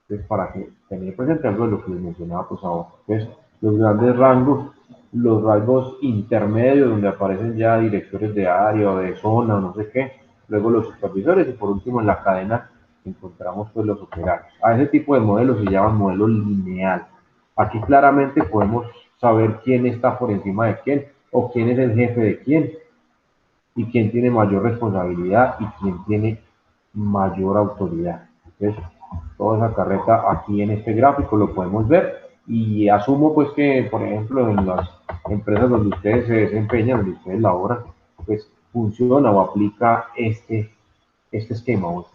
Entonces, para que tener presente algo de lo que les mencionaba pues ahora. Entonces, los grandes rangos, los rangos intermedios, donde aparecen ya directores de área o de zona o no sé qué, luego los supervisores, y por último en la cadena encontramos pues los operarios. A ese tipo de modelos se llama modelo lineal. Aquí claramente podemos saber quién está por encima de quién, o quién es el jefe de quién, y quién tiene mayor responsabilidad y quién tiene mayor autoridad. Entonces, toda esa carreta aquí en este gráfico lo podemos ver, y asumo pues que, por ejemplo, en las empresas donde ustedes se desempeñan, donde ustedes laboran, pues funciona o aplica este esquema o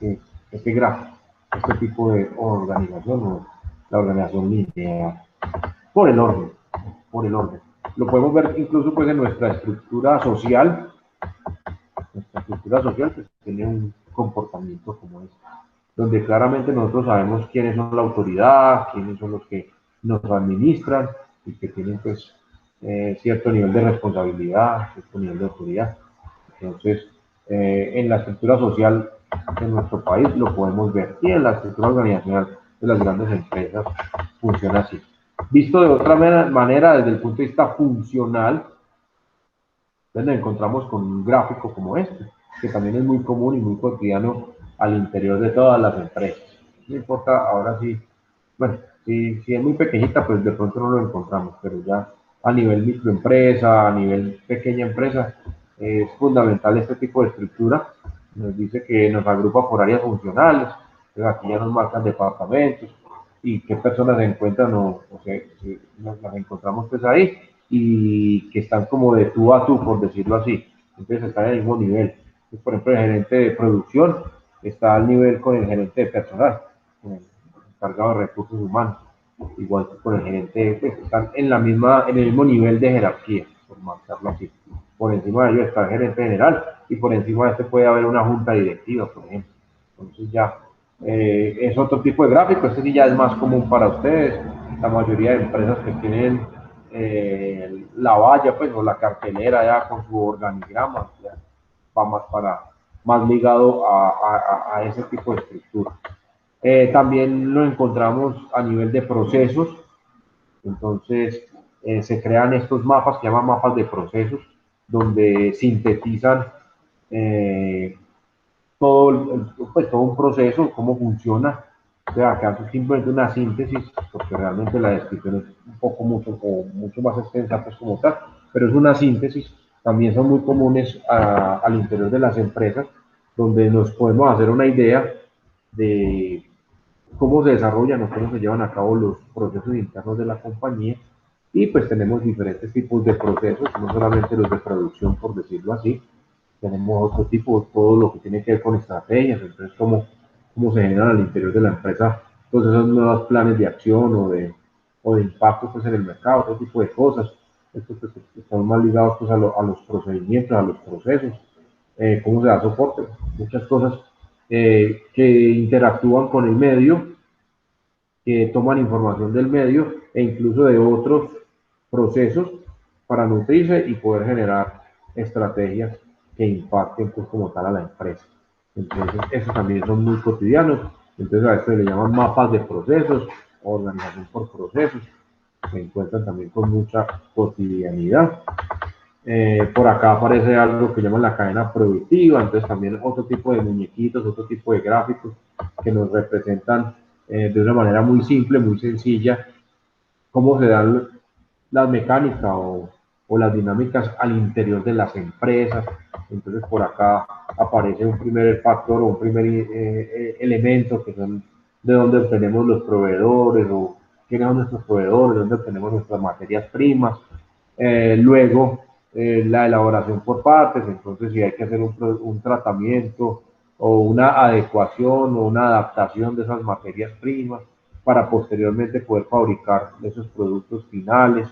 este gráfico, este tipo de organización, o la organización lineal, por el orden, por el orden. Lo podemos ver incluso pues en nuestra estructura social. Nuestra estructura social pues tiene un comportamiento como este, donde claramente nosotros sabemos quiénes son la autoridad, quiénes son los que nos administran y que tienen pues cierto nivel de responsabilidad, cierto nivel de autoridad. Entonces, en la estructura social de nuestro país lo podemos ver, y en la estructura organizacional de las grandes empresas funciona así. Visto de otra manera, desde el punto de vista funcional, entonces nos encontramos con un gráfico como este, que también es muy común y muy cotidiano al interior de todas las empresas. No importa, ahora sí, bueno, si es muy pequeñita, pues de pronto no lo encontramos, pero ya a nivel microempresa, a nivel pequeña empresa, es fundamental este tipo de estructura. Nos dice que nos agrupa por áreas funcionales, entonces aquí ya nos marcan departamentos y qué personas se encuentran o si las encontramos pues ahí, y que están como de tú a tú, por decirlo así. Entonces están en el mismo nivel. Entonces, por ejemplo, el gerente de producción está al nivel con el gerente de personal, con el encargado de recursos humanos, igual que con el gerente, pues están en el mismo nivel de jerarquía, por marcarlo así. Por encima de ellos está el gerente general, y por encima de este puede haber una junta directiva, por ejemplo. Entonces ya es otro tipo de gráfico. Este sí ya es más común para ustedes. La mayoría de empresas que tienen la valla pues o la cartelera ya con su organigrama, ya va más ligado a ese tipo de estructura. También lo encontramos a nivel de procesos. Entonces se crean estos mapas que llaman mapas de procesos, donde sintetizan todo un proceso, cómo funciona. O sea, acá es simplemente una síntesis, porque realmente la descripción es un poco mucho más extensa pues como tal, pero es una síntesis. También son muy comunes al interior de las empresas, donde nos podemos hacer una idea de cómo se desarrollan o cómo se llevan a cabo los procesos internos de la compañía. Y pues tenemos diferentes tipos de procesos, no solamente los de producción, por decirlo así. Tenemos otro tipo, todo lo que tiene que ver con estrategias, entonces cómo se generan al interior de la empresa todos esos nuevos planes de acción o de impacto pues, en el mercado, otro tipo de cosas. Estos pues, están más ligados pues, a los procedimientos, a los procesos, cómo se da soporte, muchas cosas que interactúan con el medio, que toman información del medio e incluso de otros procesos para nutrirse y poder generar estrategias que impacten pues como tal a la empresa. Entonces, esos también son muy cotidianos. Entonces, a esto le llaman mapas de procesos, organización por procesos. Se encuentran también con mucha cotidianidad. Por acá aparece algo que llaman la cadena productiva, entonces también otro tipo de muñequitos, otro tipo de gráficos que nos representan de una manera muy simple, muy sencilla, cómo se dan las mecánicas o las dinámicas al interior de las empresas. Entonces por acá aparece un primer factor o un primer elemento que son de dónde obtenemos los proveedores o quiénes son nuestros proveedores, de dónde obtenemos nuestras materias primas. Luego la elaboración por partes, entonces si hay que hacer un tratamiento o una adecuación o una adaptación de esas materias primas para posteriormente poder fabricar esos productos finales.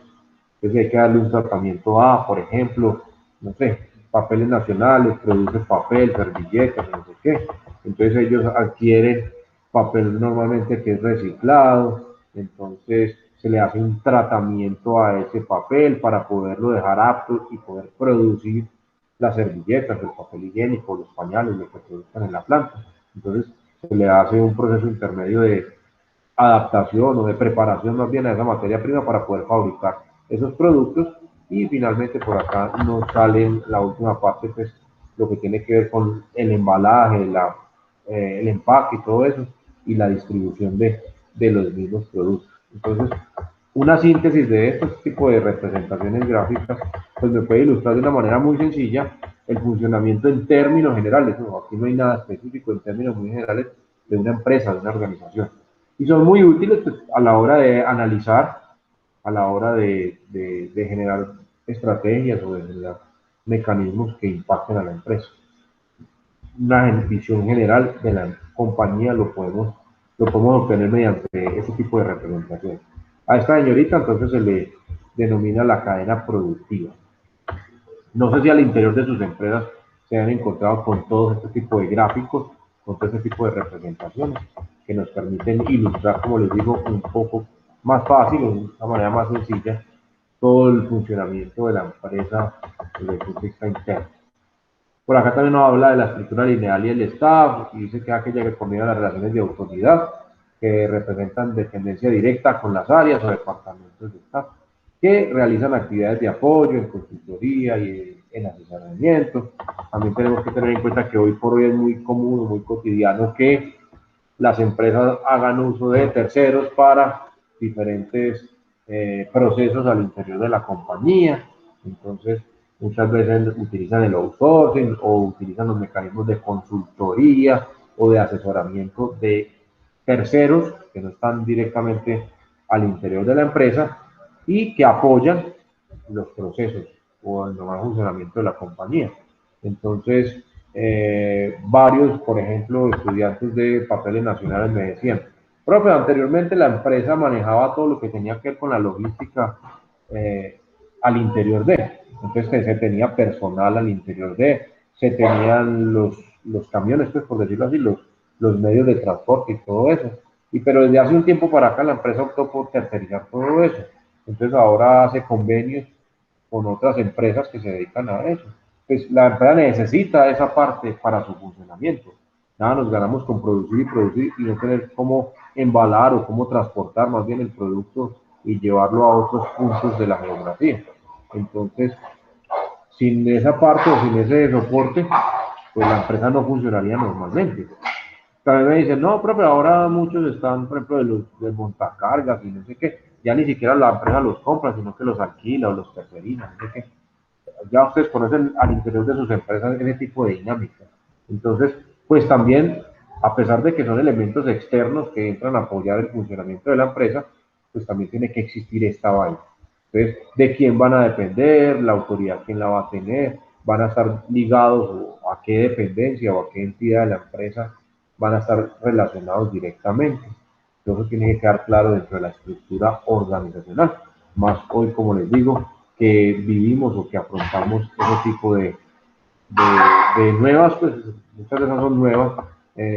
Entonces hay que darle un tratamiento A, por ejemplo, no sé, papeles nacionales, produce papel, servilletas, no sé qué. Entonces ellos adquieren papel normalmente que es reciclado, entonces se le hace un tratamiento a ese papel para poderlo dejar apto y poder producir las servilletas, el papel higiénico, los pañales, lo que produzcan en la planta. Entonces se le hace un proceso intermedio de adaptación o de preparación más bien a esa materia prima para poder fabricar esos productos y finalmente por acá nos sale la última parte, pues lo que tiene que ver con el embalaje, el empaque y todo eso y la distribución de los mismos productos. Entonces, una síntesis de este tipo de representaciones gráficas pues me puede ilustrar de una manera muy sencilla el funcionamiento en términos generales. No, aquí no hay nada específico, en términos muy generales de una empresa, de una organización. Y son muy útiles pues, a la hora de analizar, a la hora de generar estrategias o de generar mecanismos que impacten a la empresa. Una visión general de la compañía lo podemos obtener mediante ese tipo de representación. A esta señorita entonces se le denomina la cadena productiva. No sé si al interior de sus empresas se han encontrado con todo este tipo de gráficos, con todo este tipo de representaciones que nos permiten ilustrar, como les digo, un poco más fácil, de una manera más sencilla, todo el funcionamiento de la empresa desde el punto de vista interno. Por acá también nos habla de la estructura lineal y el staff, y dice que es aquella que combina las relaciones de autoridad, que representan dependencia directa con las áreas o departamentos de staff, que realizan actividades de apoyo en consultoría y en asesoramiento. También tenemos que tener en cuenta que hoy por hoy es muy común, muy cotidiano que las empresas hagan uso de terceros para diferentes procesos al interior de la compañía. Entonces, muchas veces utilizan el outsourcing o utilizan los mecanismos de consultoría o de asesoramiento de terceros que no están directamente al interior de la empresa y que apoyan los procesos o el normal funcionamiento de la compañía. Entonces, varios, por ejemplo, estudiantes de papeles nacionales me decían, profe, anteriormente la empresa manejaba todo lo que tenía que ver con la logística al interior de, entonces se tenía personal al interior de, se tenían los camiones, pues por decirlo así, los medios de transporte y todo eso. Pero desde hace un tiempo para acá la empresa optó por tercerizar todo eso. Entonces ahora hace convenios con otras empresas que se dedican a eso. Pues la empresa necesita esa parte para su funcionamiento. Nada nos ganamos con producir y no tener cómo embalar o cómo transportar más bien el producto y llevarlo a otros puntos de la geografía. Entonces, sin esa parte o sin ese soporte, pues la empresa no funcionaría normalmente. También me dicen, no, pero ahora muchos están, por ejemplo, de montacargas y no sé qué, ya ni siquiera la empresa los compra, sino que los alquila o los terceriza, no sé qué. Ya ustedes conocen al interior de sus empresas ese tipo de dinámica. Entonces, pues también, a pesar de que son elementos externos que entran a apoyar el funcionamiento de la empresa, pues también tiene que existir esta vaina. Entonces, ¿de quién van a depender? ¿La autoridad quién la va a tener? ¿Van a estar ligados a qué dependencia o a qué entidad de la empresa van a estar relacionados directamente? Eso tiene que quedar claro dentro de la estructura organizacional. Más hoy, como les digo, que vivimos o que afrontamos ese tipo de nuevas, pues muchas de esas son nuevas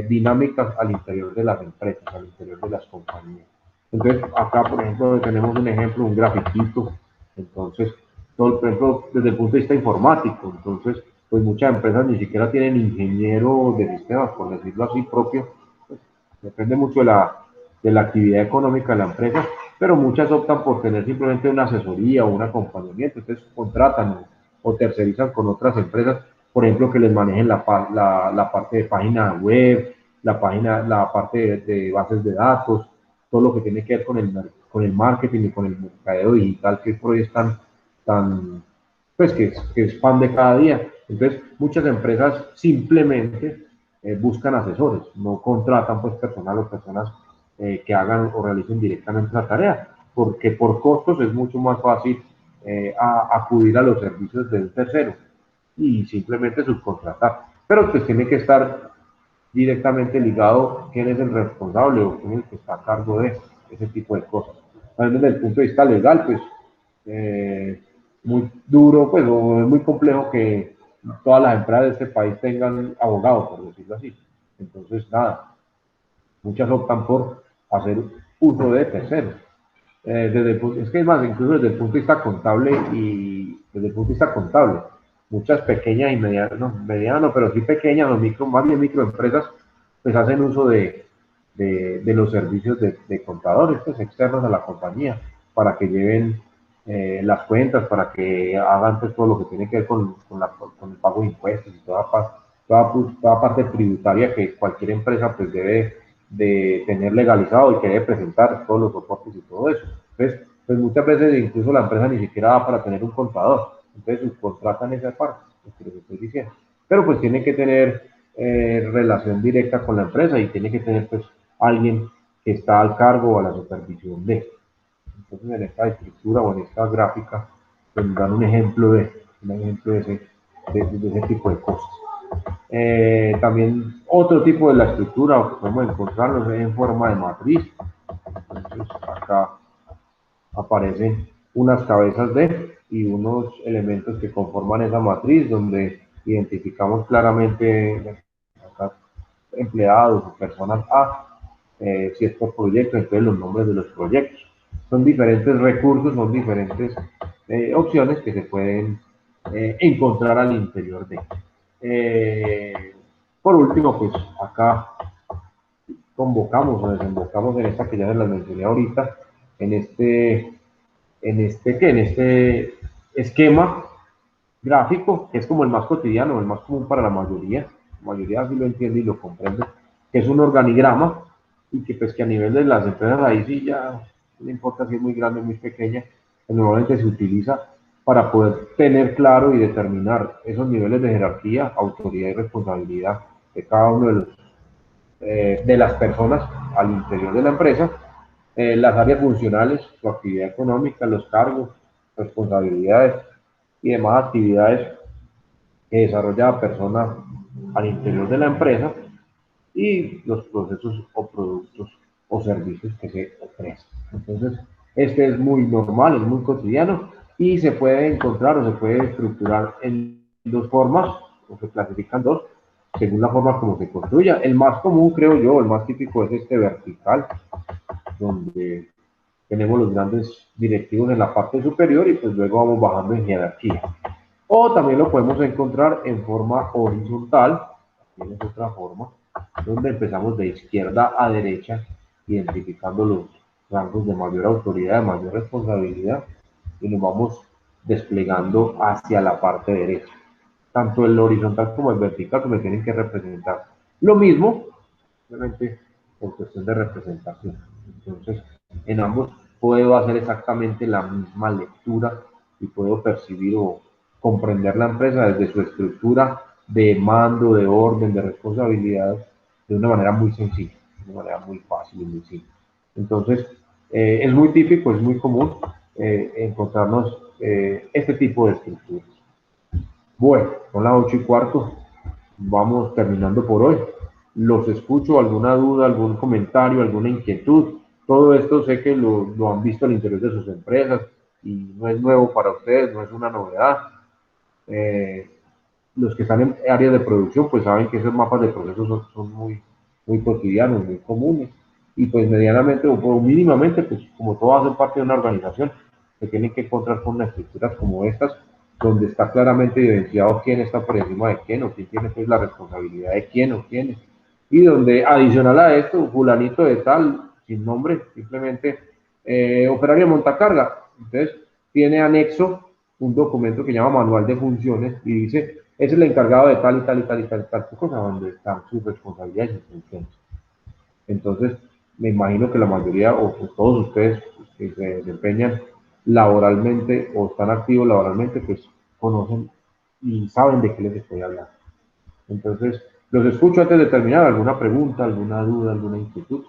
dinámicas al interior de las empresas, al interior de las compañías. Entonces, acá, por ejemplo, tenemos un ejemplo, un grafiquito. Entonces, todo, por ejemplo, desde el punto de vista informático, entonces, pues muchas empresas ni siquiera tienen ingeniero de sistemas, por decirlo así, propio. Pues, depende mucho de la actividad económica de la empresa, pero muchas optan por tener simplemente una asesoría o un acompañamiento. Entonces, contratan o tercerizan con otras empresas, por ejemplo, que les manejen la parte de página web, la parte de bases de datos, todo lo que tiene que ver con el marketing y con el mercadeo digital, que por hoy es pues que es pan de cada día. Entonces, muchas empresas simplemente buscan asesores, no contratan pues personal o personas que hagan o realicen directamente la tarea, porque por costos es mucho más fácil acudir a los servicios de un tercero y simplemente subcontratar. Pero pues tiene que estar directamente ligado quién es el responsable o quién es el que está a cargo de ese tipo de cosas. También desde el punto de vista legal, pues muy duro, pues o es muy complejo que todas las empresas de este país tengan abogados, por decirlo así. Entonces, nada, muchas optan por hacer uso de terceros. Es que es más, incluso desde el punto de vista contable muchas pequeñas y medianas, pero sí pequeñas o más bien microempresas, pues hacen uso de los servicios de contadores pues, externos a la compañía para que lleven las cuentas, para que hagan pues, todo lo que tiene que ver con el pago de impuestos y toda parte tributaria que cualquier empresa pues debe de tener legalizado y que debe presentar todos los soportes y todo eso. Entonces, pues muchas veces incluso la empresa ni siquiera da para tener un contador, entonces subcontratan esa parte, es lo que les estoy diciendo. Pero pues tiene que tener relación directa con la empresa y tiene que tener pues alguien que está al cargo o a la supervisión de. Entonces en esta estructura o en esta gráfica pues, dan un ejemplo de ese tipo de cosas. También otro tipo de la estructura que podemos encontrarlo es en forma de matriz. Entonces acá aparecen unas cabezas y unos elementos que conforman esa matriz donde identificamos claramente acá, empleados o personas A, si es por proyecto, entonces los nombres de los proyectos. Son diferentes recursos, son diferentes opciones que se pueden encontrar al interior de. Por último, pues acá convocamos o desembocamos en esta que ya les mencioné ahorita, en este esquema gráfico, que es como el más cotidiano, el más común para la mayoría sí lo entiende y lo comprende, que es un organigrama y que pues que a nivel de las empresas ahí sí ya no importa si es muy grande o muy pequeña, que normalmente se utiliza para poder tener claro y determinar esos niveles de jerarquía, autoridad y responsabilidad de cada uno de las personas al interior de la empresa, las áreas funcionales, su actividad económica, los cargos, responsabilidades y demás actividades que desarrolla la persona al interior de la empresa y los procesos o productos o servicios que se ofrecen. Entonces, este es muy normal, es muy cotidiano y se puede encontrar o se puede estructurar en dos formas, o se clasifican dos, según la forma como se construya. El más común, creo yo, el más típico es este vertical, donde tenemos los grandes directivos en la parte superior y pues luego vamos bajando en jerarquía. O también lo podemos encontrar en forma horizontal, también es otra forma, donde empezamos de izquierda a derecha, identificando los rangos de mayor autoridad, de mayor responsabilidad, y nos vamos desplegando hacia la parte derecha. Tanto el horizontal como el vertical que me tienen que representar lo mismo, simplemente por cuestión de representación. Entonces, en ambos puedo hacer exactamente la misma lectura y puedo percibir o comprender la empresa desde su estructura de mando, de orden, de responsabilidades, de una manera muy sencilla, de una manera muy fácil y muy simple. Entonces, es muy típico, es muy común encontrarnos este tipo de estructuras. Bueno, son las 8:15, vamos terminando por hoy. Los escucho, alguna duda, algún comentario, alguna inquietud. Todo esto sé que lo han visto al interior de sus empresas y no es nuevo para ustedes, no es una novedad. Los que están en áreas de producción pues saben que esos mapas de procesos son muy, muy cotidianos, muy comunes y pues medianamente o mínimamente pues como todo hace parte de una organización se tienen que encontrar con estructuras como estas donde está claramente evidenciado quién está por encima de quién o quién tiene pues la responsabilidad de quién o quiénes y donde adicional a esto fulanito de tal sin nombre simplemente operario de montacarga entonces tiene anexo un documento que llama Manual de Funciones y dice, es el encargado de tal y tal y tal y tal y tal cosa, donde están sus responsabilidades y sus funciones. Entonces, me imagino que la mayoría o pues, todos ustedes que se desempeñan laboralmente o están activos laboralmente, pues conocen y saben de qué les estoy hablando. Entonces, los escucho antes de terminar. ¿Alguna pregunta, alguna duda, alguna inquietud?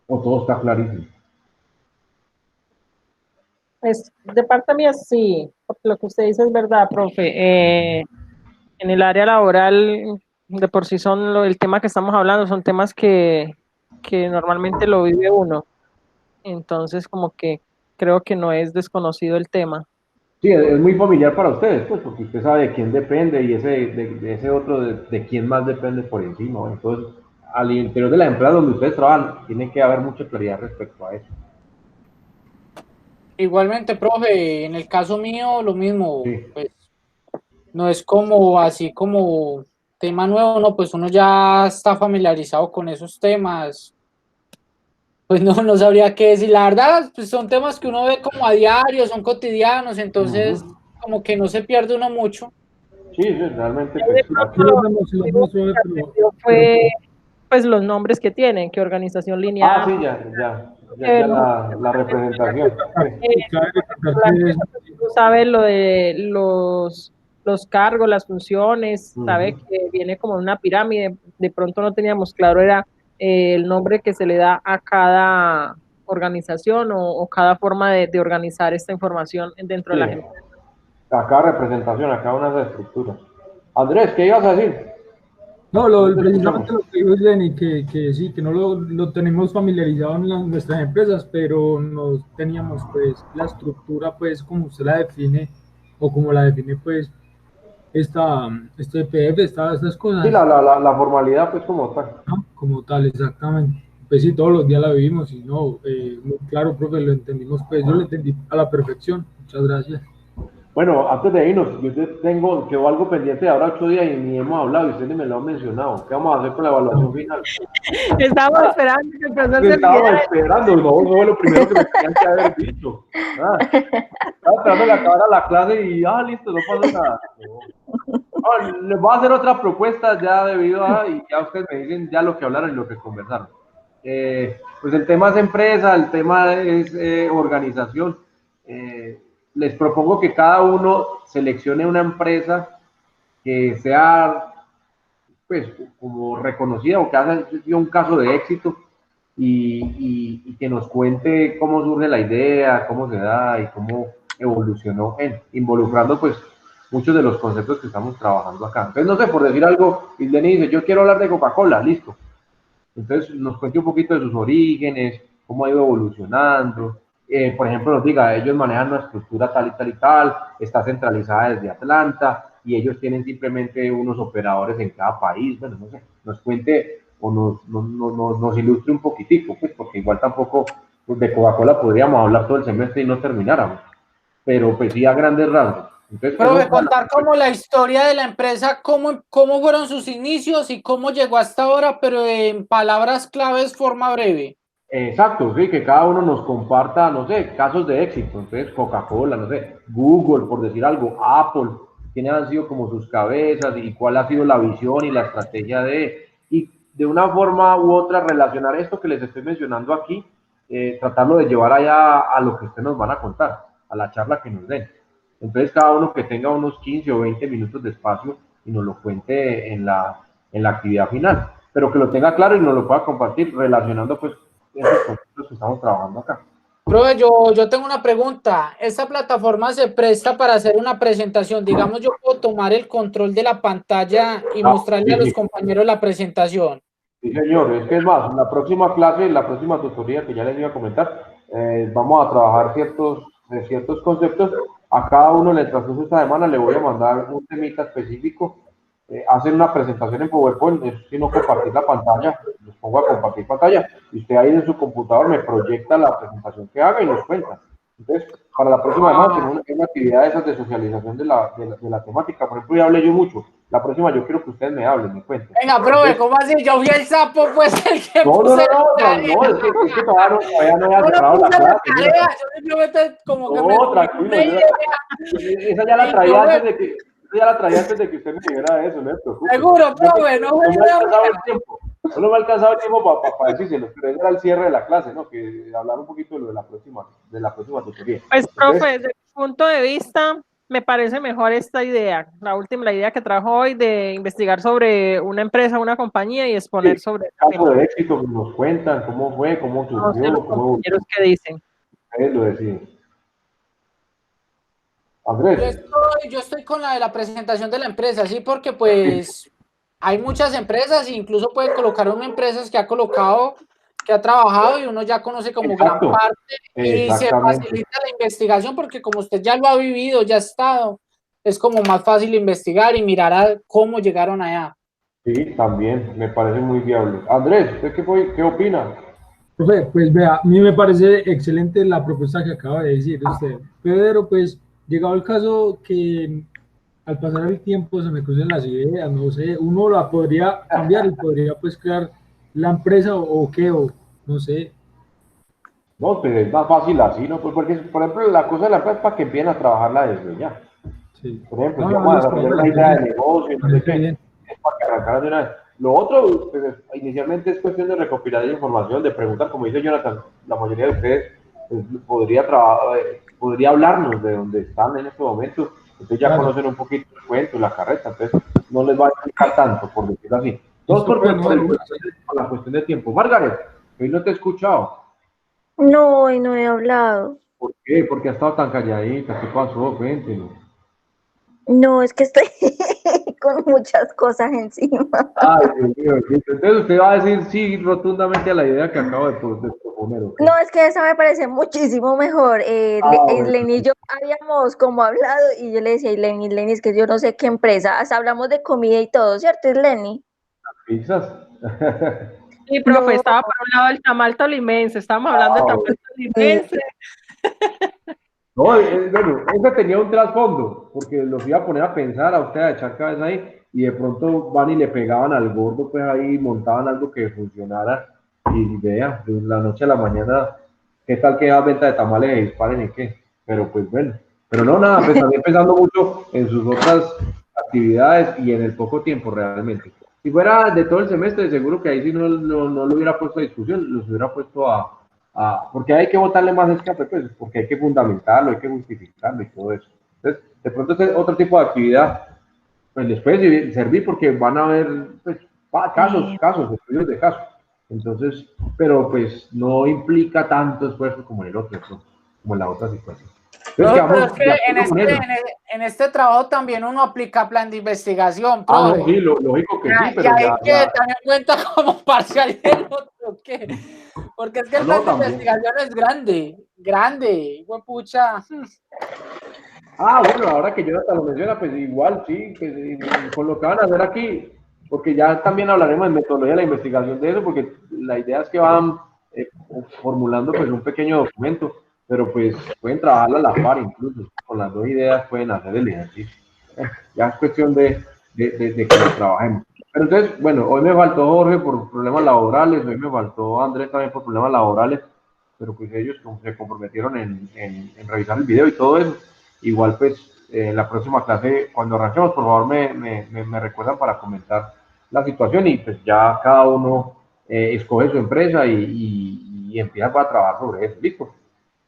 ¿O todo está clarísimo? Pues de parte mía sí, porque lo que usted dice es verdad, profe. En el área laboral, de por sí el tema que estamos hablando, son temas que normalmente lo vive uno. Entonces, como que creo que no es desconocido el tema. Sí, es muy familiar para ustedes, pues, porque usted sabe de quién depende y de ese otro de quién más depende por encima, ¿no? Entonces, al interior de la empresa donde ustedes trabajan, tiene que haber mucha claridad respecto a eso. Igualmente, profe, en el caso mío, lo mismo, Sí. pues no es como así como tema nuevo, no, pues uno ya está familiarizado con esos temas, pues no, no sabría qué decir. La verdad, pues son temas que uno ve como a diario, son cotidianos, entonces Ujú. como que no se pierde uno mucho. Sí, sí, realmente, De pues, pronto, Sí, lo vemos, único profe, que aprendió pero fue pues los nombres que tienen, que organización ah, lineal, sí, ya los la representación. Sí. y cabe recalcar la que es, empresa no sabe lo de los cargos, las funciones, sabe Ujú. que viene como una pirámide, de pronto no teníamos claro era el nombre que se le da a cada organización o cada forma de organizar esta información dentro de Sí, la gente. acá representación, acá unas estructuras. Andrés, ¿qué ibas a decir? no, No te precisamente escuchamos. lo que dijo Jenny, que sí, que no lo tenemos familiarizado en nuestras empresas, pero no teníamos pues la estructura pues como usted la define o como la define pues este PDF, estas Sí, cosas, la formalidad, pues, como tal. ¿no? Como tal, exactamente. Pues sí, todos los días la vivimos y no, muy claro, profe, lo entendimos, pues yo lo entendí a la perfección. Muchas gracias. Bueno, antes de irnos, quedó algo pendiente de ahora 8 días y ni hemos hablado y usted ni me lo ha mencionado. ¿Qué vamos a hacer con la evaluación final? Estamos esperando que el profesor Me se estaba olvidara. esperando, no, no fue lo primero que me tenían que haber dicho. Estaba esperando que acabara la clase y, listo, no pasa nada. Les voy a hacer otra propuesta ya debido a, y ya ustedes me dicen ya lo que hablaron y lo que conversaron. Pues el tema es empresa, el tema es organización. Les propongo que cada uno seleccione una empresa que sea pues como reconocida o que haya sido un caso de éxito y que nos cuente cómo surge la idea, cómo se da y cómo evolucionó involucrando pues muchos de los conceptos que estamos trabajando acá. Entonces, no sé, por decir algo, Isleni dice, yo quiero hablar de Coca-Cola, listo. Entonces, nos cuente un poquito de sus orígenes, cómo ha ido evolucionando. Por ejemplo, nos diga, ellos manejan una estructura tal y tal y tal, está centralizada desde Atlanta y ellos tienen simplemente unos operadores en cada país. Bueno, no sé, nos cuente o nos ilustre un poquitico, pues, porque igual tampoco pues, de Coca-Cola podríamos hablar todo el semestre y no termináramos, pero pues sí a grandes rasgos. Entonces, eso Profe, es para contar como la historia de la empresa, cómo fueron sus inicios y cómo llegó hasta ahora, pero en palabras claves, forma breve. exacto, sí, que cada uno nos comparta, no sé, casos de éxito. Entonces, Coca-Cola, no sé, Google, por decir algo, Apple, quiénes han sido como sus cabezas y cuál ha sido la visión y la estrategia y de una forma u otra relacionar esto que les estoy mencionando aquí, tratarlo de llevar allá a lo que ustedes nos van a contar, a la charla que nos den. Entonces, cada uno que tenga unos 15 o 20 minutos de espacio y nos lo cuente en la actividad final, pero que lo tenga claro y nos lo pueda compartir relacionando pues esos conceptos que estamos trabajando acá. Profe, yo tengo una pregunta. ¿Esta plataforma se presta para hacer una presentación? Digamos, yo puedo tomar el control de la pantalla y mostrarle Sí, a los sí, compañeros la presentación. sí, señor. Es que es más, la próxima clase, la próxima tutoría que ya les iba a comentar, vamos a trabajar ciertos conceptos. A cada uno en el transcurso de esta semana le voy a mandar un temita específico. Hacen una presentación en PowerPoint, es sino compartir la pantalla, les pongo a compartir pantalla, y usted ahí en su computador me proyecta la presentación que haga y nos cuenta. Entonces, para la próxima semana tenemos una actividad de esas de socialización de la temática. Por ejemplo, ya hablé yo mucho, la próxima yo quiero que ustedes me hablen, me cuenten. Venga, profe, ¿cómo así? Yo fui el sapo, pues, el que No, puse es que todavía no había cerrado la clase. Yo simplemente como que me... Tranquilo, esa ya la traía antes de que... Ya la traía antes de que usted me dijera eso, no se preocupe. Seguro, profe, no me ha alcanzado el tiempo. No me ha alcanzado el tiempo para decírselo, pero ese era el cierre de la clase, ¿no? Que hablar un poquito de lo de la próxima tutoría. Pues, profe, desde mi punto de vista, me parece mejor esta idea, la idea que trajo hoy de investigar sobre una empresa, una compañía y exponer sobre el caso de éxito que nos cuentan, cómo fue, cómo surgió, los compañeros que dicen. Ustedes lo deciden. Andrés. Yo estoy con la de la presentación de la empresa, sí, porque pues hay muchas empresas, incluso puede colocar una empresa que ha colocado, que ha trabajado y uno ya conoce como gran parte y se facilita la investigación porque como usted ya lo ha vivido, ya ha estado, es como más fácil investigar y mirar a cómo llegaron allá. Sí, también, me parece muy viable. Andrés, ¿usted qué opina? Profe, pues vea, a mí me parece excelente la propuesta que acaba de decir usted, pero pues llegado el caso que al pasar el tiempo se me crucen las ideas, no sé, uno la podría cambiar y podría pues crear la empresa o qué, o no sé. No, pero es más fácil así, ¿no? Pues porque, por ejemplo, la cosa de la empresa es para que empiecen a trabajarla desde ya. Sí. Por ejemplo, si vamos a desarrollar una idea de negocio, no sé qué, es para que arrancaran de una vez. Lo otro, pues, inicialmente es cuestión de recopilar información, de preguntar, como dice Jonathan, la mayoría de ustedes pues, podría hablarnos de dónde están en este momento. Entonces ya conocen un poquito el cuento, la carreta, entonces no les va a explicar tanto, por decirlo así. Todos por la cuestión de tiempo. Margaret, hoy no te he escuchado. No, hoy no he hablado. ¿Por qué? ¿Por qué has estado tan calladita? ¿Qué pasó? Cuéntenos. No, es que estoy con muchas cosas encima. Ay, Dios mío. Entonces usted va a decir sí rotundamente a la idea que acabo de proponer. ¿Okay? No, es que esa me parece muchísimo mejor. Lenny y yo habíamos como hablado y yo le decía a Lenny, es que yo no sé qué empresa, hasta hablamos de comida y todo, ¿cierto, Lenny? ¿Pizzas? Sí, profe, estaba por un lado el tamal tolimense, estábamos hablando del tamal tolimense. No, bueno, ese tenía un trasfondo, porque los iba a poner a pensar, a usted a echar cabeza ahí, y de pronto van y le pegaban al gordo, pues ahí montaban algo que funcionara, y vea, de la noche a la mañana, ¿qué tal que la venta de tamales se disparen y qué? Pero pues bueno, pero no, nada, pues también pensando mucho en sus otras actividades y en el poco tiempo realmente. Si fuera de todo el semestre, seguro que ahí sí no lo hubiera puesto a discusión, los hubiera puesto porque hay que botarle más escape, pues, porque hay que fundamentarlo, hay que justificarlo y todo eso. Entonces, de pronto otro tipo de actividad, pues les puede servir porque van a haber pues, casos, estudios de casos. Entonces, pero pues no implica tanto esfuerzo como en el otro, como en la otra situación. Entonces, pero es que en este trabajo también uno aplica plan de investigación, profe. No, sí, lógico que sí, pero y hay que también cuenta como parcial el otro, ¿qué? Porque es que el plan de investigación es grande, huepucha. Bueno, ahora que Jonathan lo menciona, pues igual, sí, pues, con lo que van a hacer aquí, porque ya también hablaremos de metodología de la investigación de eso, porque la idea es que van formulando pues un pequeño documento, pero pues pueden trabajarlo a la par incluso, con las dos ideas pueden hacer el ejercicio. Ya es cuestión de que lo trabajemos. Pero entonces, bueno, hoy me faltó Jorge por problemas laborales, hoy me faltó Andrés también por problemas laborales, pero pues ellos se comprometieron en revisar el video y todo eso. Igual pues en la próxima clase, cuando arranquemos, por favor me recuerdan para comentar la situación y pues ya cada uno escoge su empresa y empieza a trabajar sobre eso. ¿Listo?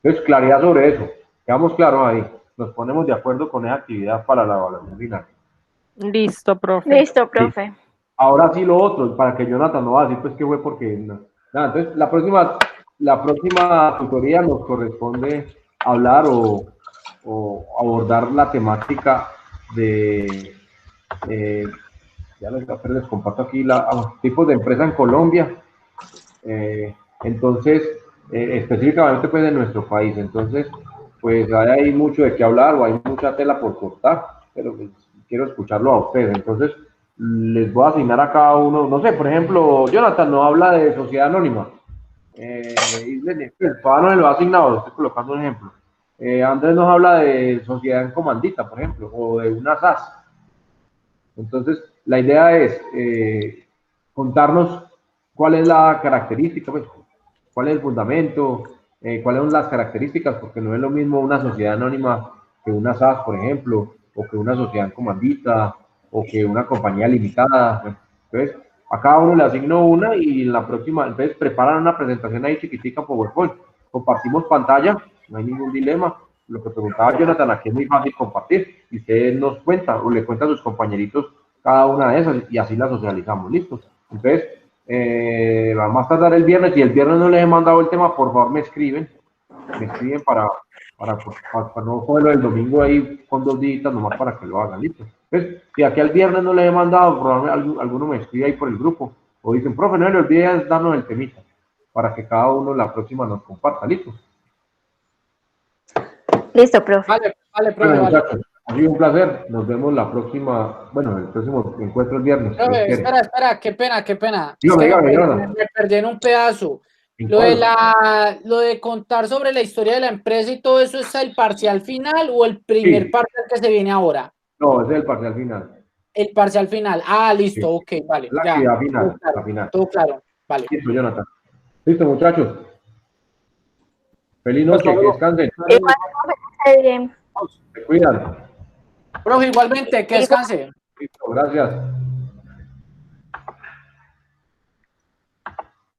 Entonces, claridad sobre eso. Quedamos claros ahí. Nos ponemos de acuerdo con esa actividad para la evaluación final. Listo, profe. Listo, profe. Sí. Ahora sí lo otro, para que Jonathan no va a decir pues que fue porque... Nada, entonces la próxima tutoría nos corresponde hablar o abordar la temática de... ya les comparto aquí tipos de empresa en Colombia. Entonces, específicamente pues de nuestro país. Entonces, pues hay mucho de qué hablar o hay mucha tela por cortar, pero pues, quiero escucharlo a ustedes. Entonces, les voy a asignar a cada uno, no sé, por ejemplo, Jonathan no habla de sociedad anónima. Todavía no me lo ha asignado, estoy colocando un ejemplo. Andrés nos habla de sociedad en comandita, por ejemplo, o de una SAS. Entonces, la idea es contarnos cuál es la característica, pues, cuál es el fundamento, cuáles son las características, porque no es lo mismo una sociedad anónima que una SAS, por ejemplo, o que una sociedad en comandita, o que una compañía limitada. Entonces, a cada uno le asigno una y la próxima, entonces preparan una presentación ahí chiquitica PowerPoint. Compartimos pantalla, no hay ningún dilema. Lo que preguntaba Jonathan, aquí es muy fácil compartir. Y usted nos cuenta o le cuenta a sus compañeritos cada una de esas y así la socializamos. ¿Listo? Entonces, vamos a tardar el viernes. Si el viernes no les he mandado el tema, por favor me escriben para no cogerlo el domingo ahí con 2 días nomás para que lo hagan. ¿Listo? Entonces, si aquí al viernes no les he mandado, probablemente alguno me escribe ahí por el grupo o dicen, profe, no le olvides darnos el temita para que cada uno la próxima nos comparta. ¿Listo? Listo, profe. Vale, profe, Bueno, vale. muchachos, ha sido un placer. Nos vemos la próxima, bueno, el próximo encuentro el viernes. Profe, espera, qué pena. Dígame, Es que dígame. me perdí en un pedazo. ¿En Lo de, cuál? lo de contar sobre la historia de la empresa y todo eso, ¿es el parcial final o el primer Sí. parcial que se viene ahora? No, ese es el parcial final. El parcial final. Ah, listo, Sí. ok, vale. La Ya. actividad final, Todo claro, la final. todo claro, vale. Listo, Jonathan. Listo, muchachos. Feliz noche, que descansen. Igual, profe, bien. Se cuidan. Profe, igualmente, que descanse. Listo, gracias.